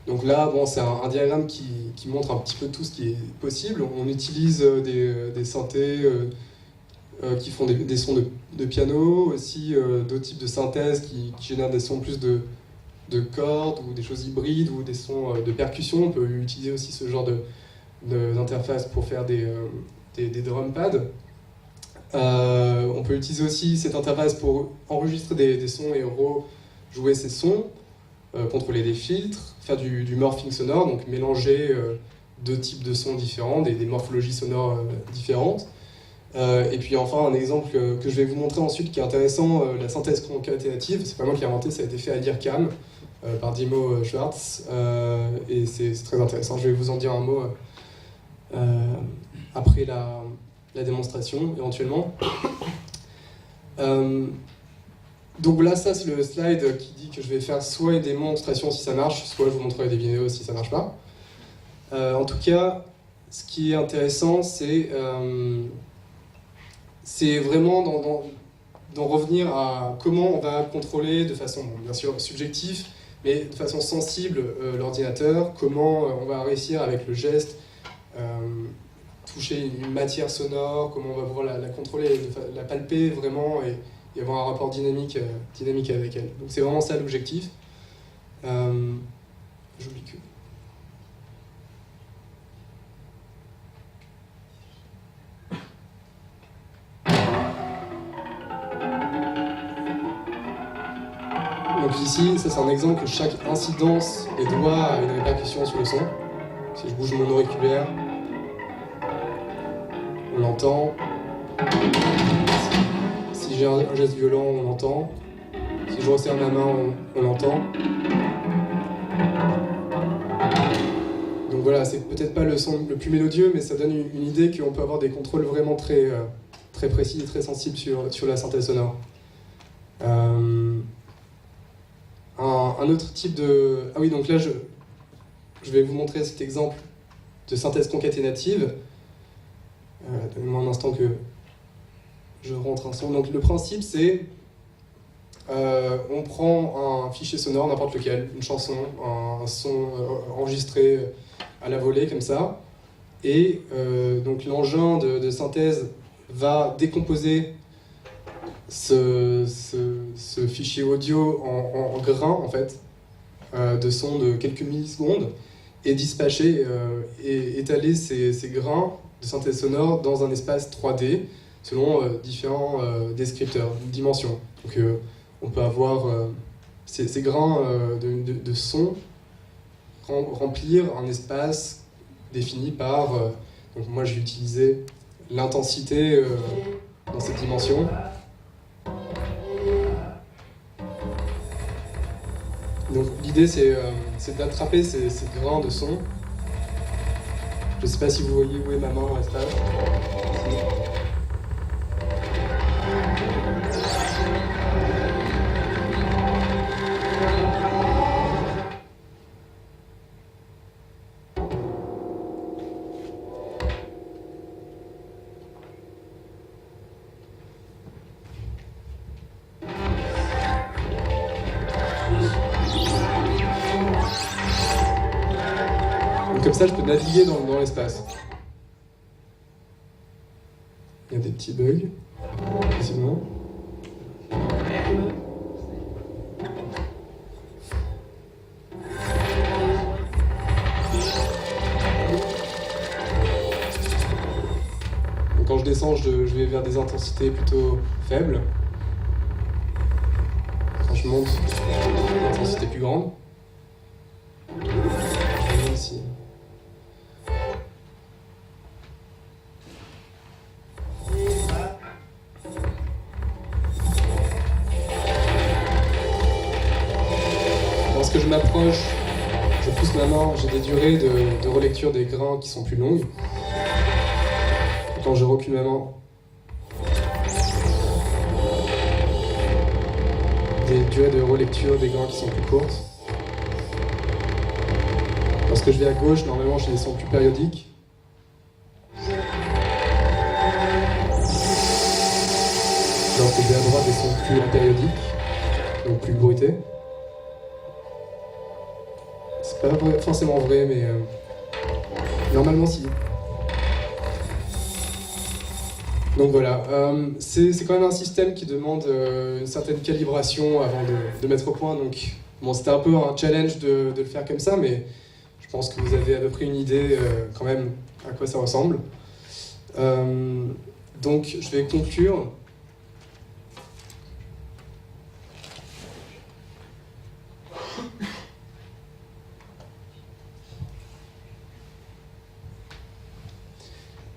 Donc là, bon, c'est un diagramme qui montre un petit peu tout ce qui est possible. On utilise des synthés qui font des sons de piano, aussi d'autres types de synthèses qui génèrent des sons plus de cordes ou des choses hybrides ou des sons de percussion. On peut utiliser aussi ce genre d'interface pour faire des drum pads. On peut utiliser aussi cette interface pour enregistrer des sons et rejouer ces sons, contrôler des filtres, faire du morphing sonore, donc mélanger deux types de sons différents, des morphologies sonores différentes. Et puis enfin, un exemple que je vais vous montrer ensuite qui est intéressant, la synthèse concaténative. C'est pas moi qui l'ai inventé, ça a été fait à l'IRCAM par Dimo Schwartz, et c'est très intéressant. Je vais vous en dire un mot après la démonstration, éventuellement. Donc là, ça c'est le slide qui dit que je vais faire soit une démonstration si ça marche, soit je vous montrerai des vidéos si ça marche pas. En tout cas, ce qui est intéressant, c'est vraiment d'en revenir à comment on va contrôler de façon, bon, bien sûr, subjective, mais de façon sensible l'ordinateur, comment on va réussir avec le geste toucher une matière sonore, comment on va pouvoir la contrôler, la palper vraiment et avoir un rapport dynamique avec elle. Donc c'est vraiment ça l'objectif. J'oublie que... Donc ici, ça c'est un exemple que chaque incidence des doigts a une répercussion sur le son. Si je bouge mon auriculaire, on l'entend. Si j'ai un geste violent, on l'entend. Si je resserre ma main, on l'entend. Donc voilà, c'est peut-être pas le son le plus mélodieux, mais ça donne une idée qu'on peut avoir des contrôles vraiment très précis et très sensibles sur la synthèse sonore. Un autre type de... Ah oui, donc là, je vais vous montrer cet exemple de synthèse concaténative. Donnez-moi un instant que je rentre un son. Donc le principe, c'est... on prend un fichier sonore, n'importe lequel, une chanson, un son enregistré à la volée, comme ça. Et donc l'engin de synthèse va décomposer ce fichier audio en grains, en fait, de son de quelques millisecondes, et dispatcher et étaler ces grains de synthèse sonore dans un espace 3D selon différents descripteurs, dimensions. Donc on peut avoir ces grains de son remplir un espace défini par... donc moi j'ai utilisé l'intensité dans cette dimension. Donc l'idée c'est d'attraper ces grains de son. Je ne sais pas si vous voyez où est ma main dans l'espace. Comme ça, je peux naviguer dans l'espace. Il y a des petits bugs, possiblement. Donc quand je descends, je vais vers des intensités plutôt faibles. Quand je monte, une intensité plus grande. Ici. Lorsque je m'approche, je pousse ma main, j'ai des durées de relecture des grains qui sont plus longues. Quand je recule ma main, des durées de relecture des grains qui sont plus courtes. Lorsque je vais à gauche, normalement j'ai des sons plus périodiques. proposer à droite des sons plus périodiques, donc plus bruités. C'est pas forcément vrai, mais normalement si. Donc voilà, c'est quand même un système qui demande une certaine calibration avant de mettre au point. Donc bon, c'était un peu un challenge de le faire comme ça, mais je pense que vous avez à peu près une idée quand même à quoi ça ressemble. Donc je vais conclure.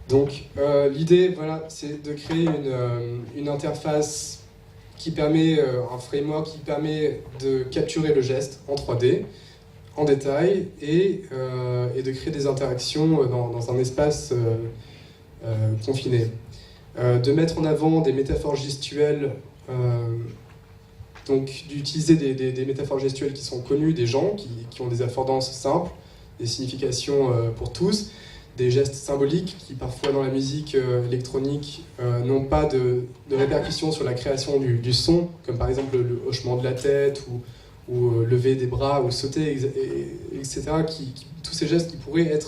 Donc l'idée, voilà, c'est de créer une interface qui permet, un framework qui permet de capturer le geste en 3D, en détail, et de créer des interactions dans un espace confiné. De mettre en avant des métaphores gestuelles, donc d'utiliser des métaphores gestuelles qui sont connues des gens, qui ont des affordances simples, des significations pour tous, des gestes symboliques qui parfois dans la musique électronique n'ont pas de répercussions sur la création du son, comme par exemple le hochement de la tête ou lever des bras ou sauter, etc. Tous ces gestes qui pourraient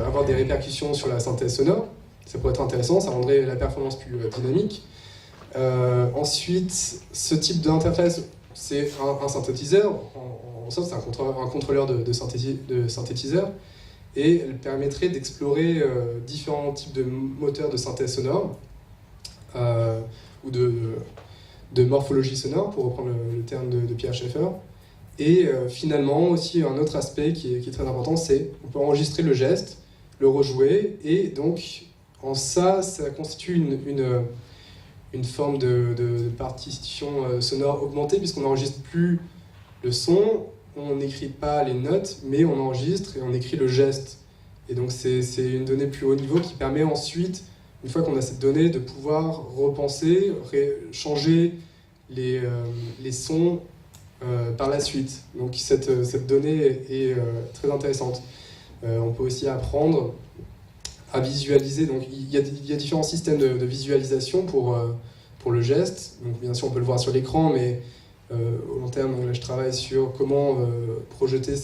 avoir des répercussions sur la synthèse sonore. Ça pourrait être intéressant, ça rendrait la performance plus dynamique. Ensuite, ce type d'interface, c'est un synthétiseur, en somme c'est un contrôleur de synthétiseur, et elle permettrait d'explorer différents types de moteurs de synthèse sonore, ou de morphologie sonore, pour reprendre le terme de Pierre Schaeffer. Et finalement, aussi un autre aspect qui est très important, c'est qu'on peut enregistrer le geste, le rejouer, et donc en ça constitue une forme de partition sonore augmentée, puisqu'on n'enregistre plus le son, on n'écrit pas les notes, mais on enregistre et on écrit le geste. Et donc c'est une donnée plus haut niveau qui permet ensuite, une fois qu'on a cette donnée, de pouvoir repenser, changer les sons par la suite. Donc cette donnée est très intéressante. On peut aussi apprendre à visualiser. Donc il y a différents systèmes de visualisation pour le geste. Donc bien sûr on peut le voir sur l'écran, mais au long terme, là, je travaille sur comment projeter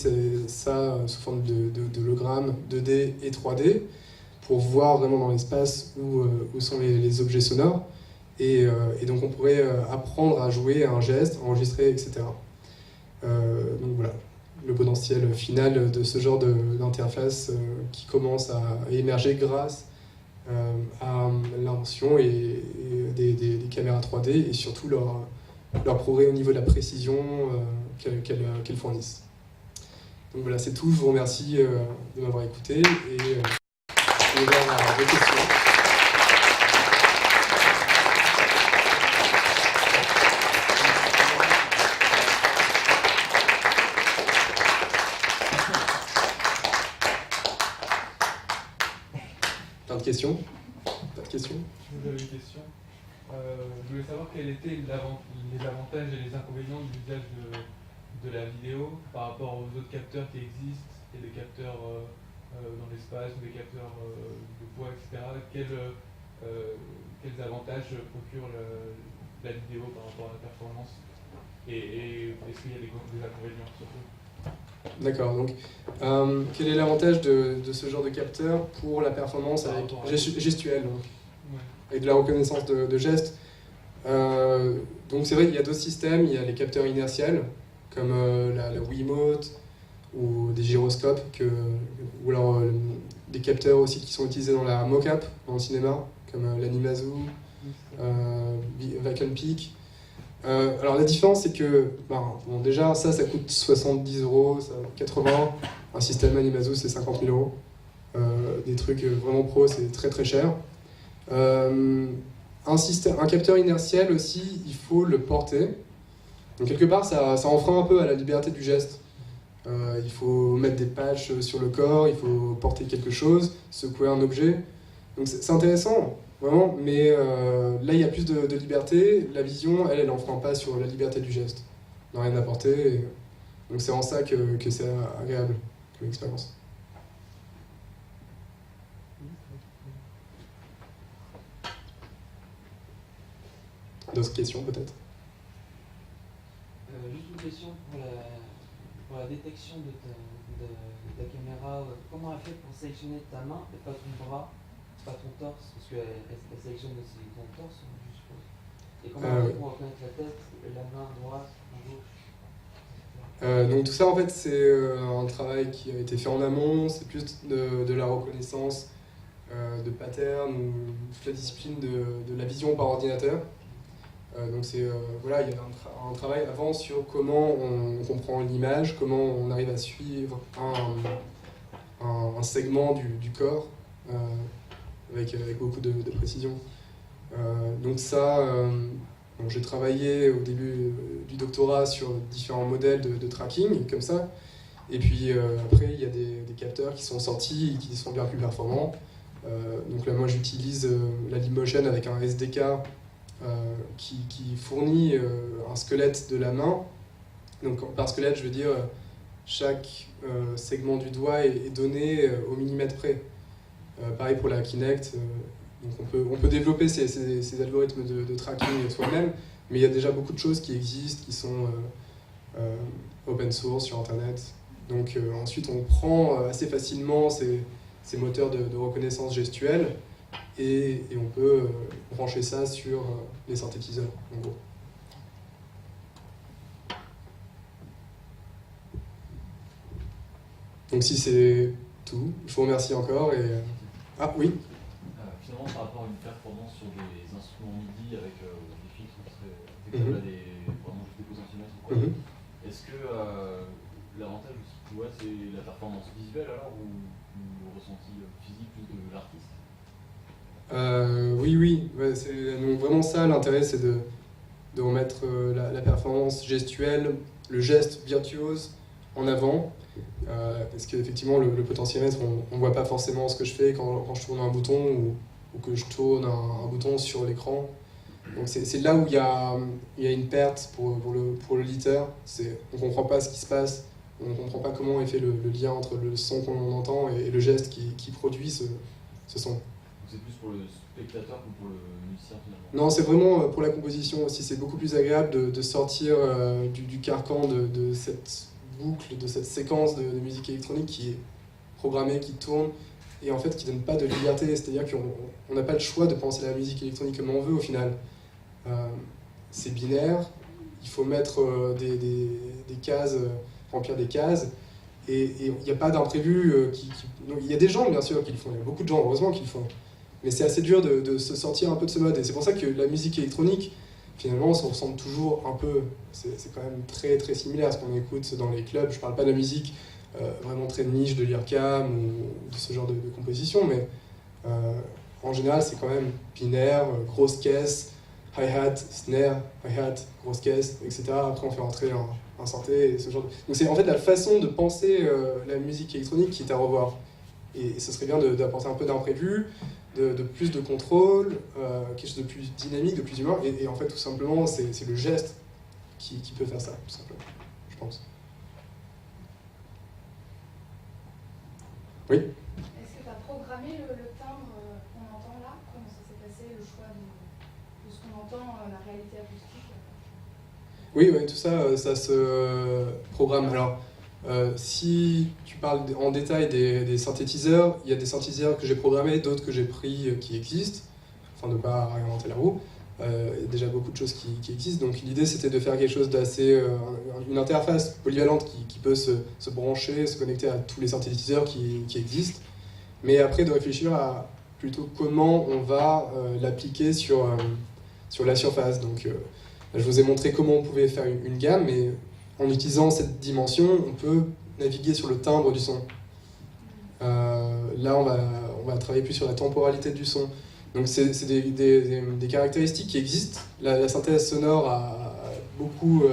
ça sous forme d'hologramme 2D et 3D pour voir vraiment dans l'espace où sont les objets sonores. Et donc on pourrait apprendre à jouer à un geste, enregistrer, etc. Donc voilà, le potentiel final de ce genre d'interface qui commence à émerger grâce à l'invention et des caméras 3D et surtout leur progrès au niveau de la précision qu'elles fournissent. Donc voilà, c'est tout. Je vous remercie de m'avoir écouté et je vais ouvrir à vos questions. Plein de questions? Pas de questions? Vous avez une question? Je voulais savoir quels étaient les avantages et les inconvénients de l'usage de la vidéo par rapport aux autres capteurs qui existent, et des capteurs dans l'espace, ou des capteurs de poids, etc. Quels avantages procure la vidéo par rapport à la performance, et est-ce qu'il y a des inconvénients surtout? D'accord, donc quel est l'avantage de ce genre de capteur pour la performance avec gestuelle, donc, avec de la reconnaissance de gestes? Donc c'est vrai qu'il y a d'autres systèmes, il y a les capteurs inertiels, comme la Wiimote, ou des gyroscopes, ou alors des capteurs aussi qui sont utilisés dans la mocap, dans le cinéma, comme l'Animazu, Vacant Peak. Alors la différence c'est que bon, déjà ça coûte 70 €, 80. Un système Animazu c'est 50 000 €. Des trucs vraiment pro c'est très très cher. Un capteur inertiel aussi, il faut le porter. Donc quelque part ça enfreint un peu à la liberté du geste. Il faut mettre des patchs sur le corps, il faut porter quelque chose, secouer un objet. Donc c'est intéressant, vraiment, mais là il y a plus de liberté. La vision, elle enfreint pas sur la liberté du geste. On n'a rien à porter. Donc c'est en ça que c'est agréable comme expérience. D'autres questions peut-être? Juste une question pour la détection de ta caméra. Comment elle fait pour sélectionner ta main et pas ton bras, pas ton torse? Parce qu'elle sélectionne aussi ton torse, je suppose. Et comment elle fait pour reconnaître la tête, la main droite, la gauche? Donc tout ça en fait c'est un travail qui a été fait en amont, c'est plus de la reconnaissance de patterns ou toute la discipline de la vision par ordinateur. Donc c'est voilà, il y a un travail avant sur comment on comprend l'image, comment on arrive à suivre un segment du corps avec beaucoup de précision. Donc ça, j'ai travaillé au début du doctorat sur différents modèles de tracking comme ça, et puis après il y a des capteurs qui sont sortis et qui sont bien plus performants. Donc là moi j'utilise la Leapmotion avec un SDK qui fournit un squelette de la main. Donc par squelette je veux dire chaque segment du doigt est donné au millimètre près. Pareil pour la Kinect, donc on peut développer ces algorithmes de tracking soi-même, mais il y a déjà beaucoup de choses qui existent, qui sont open source sur internet. Donc ensuite on prend assez facilement ces moteurs de reconnaissance gestuelle et on peut brancher ça sur les synthétiseurs en gros. Donc si c'est tout, je vous remercie encore et... Ah oui. Finalement par rapport à une performance sur des instruments MIDI avec des filtres qui seraient affectables à vraiment juste des potentiomètres ou quoi, est-ce que l'avantage aussi que tu vois c'est la performance visuelle alors ou le ressenti physique plus de l'artiste? Oui, ouais, donc vraiment ça l'intérêt c'est de remettre la performance gestuelle, le geste virtuose en avant. Parce qu'effectivement le potentiomètre on voit pas forcément ce que je fais quand je tourne un bouton ou que je tourne un bouton sur l'écran. Donc c'est là où il y a une perte pour l'auditeur. On comprend pas ce qui se passe, on comprend pas comment est fait le lien entre le son qu'on entend et le geste qui produit ce son. Donc c'est plus pour le spectateur que pour le musicien finalement? Non, c'est vraiment pour la composition aussi, c'est beaucoup plus agréable de sortir du carcan de cette boucle, de cette séquence de musique électronique qui est programmée, qui tourne et en fait qui donne pas de liberté, c'est-à-dire qu'on n'a pas le choix de penser la musique électronique comme on veut au final. C'est binaire, il faut mettre des cases, remplir des cases et il n'y a pas d'imprévu il y a des gens bien sûr qui le font, il y a beaucoup de gens heureusement qui le font, mais c'est assez dur de se sortir un peu de ce mode et c'est pour ça que la musique électronique finalement, on se ressemble toujours un peu, c'est quand même très très similaire à ce qu'on écoute dans les clubs. Je parle pas de la musique vraiment très niche de l'IRCAM ou de ce genre de composition, mais en général c'est quand même binaire, grosse caisse, hi-hat, snare, hi-hat, grosse caisse, etc. Après on fait rentrer un synthé et ce genre de... Donc c'est en fait la façon de penser la musique électronique qui est à revoir. Et ce serait bien d'apporter un peu d'imprévu, de plus de contrôle, quelque chose de plus dynamique, de plus humain, et en fait tout simplement c'est le geste qui peut faire ça, tout simplement, je pense. Oui. Est-ce que tu as programmé le timbre qu'on entend là? Comment ça s'est passé, le choix de ce qu'on entend, la réalité acoustique? Oui, tout ça, ça se programme. Alors, si tu parles en détail des synthétiseurs, il y a des synthétiseurs que j'ai programmés, d'autres que j'ai pris qui existent, afin de ne pas réinventer la roue. Il y a déjà beaucoup de choses qui existent, donc l'idée c'était de faire quelque chose d'assez... une interface polyvalente qui peut se brancher, se connecter à tous les synthétiseurs qui existent, mais après de réfléchir à plutôt comment on va l'appliquer sur la surface. Donc, je vous ai montré comment on pouvait faire une gamme, mais en utilisant cette dimension, on peut naviguer sur le timbre du son. Là, on va travailler plus sur la temporalité du son. Donc c'est des caractéristiques qui existent. La synthèse sonore a beaucoup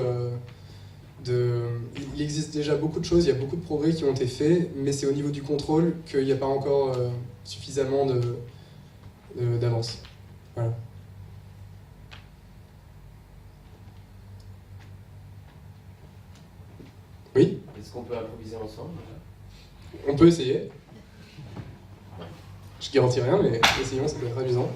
il existe déjà beaucoup de choses, il y a beaucoup de progrès qui ont été faits, mais c'est au niveau du contrôle qu'il n'y a pas encore suffisamment d'avance. Voilà. Oui? Est-ce qu'on peut improviser ensemble? On peut essayer. Je garantis rien, mais essayons, ça peut être amusant.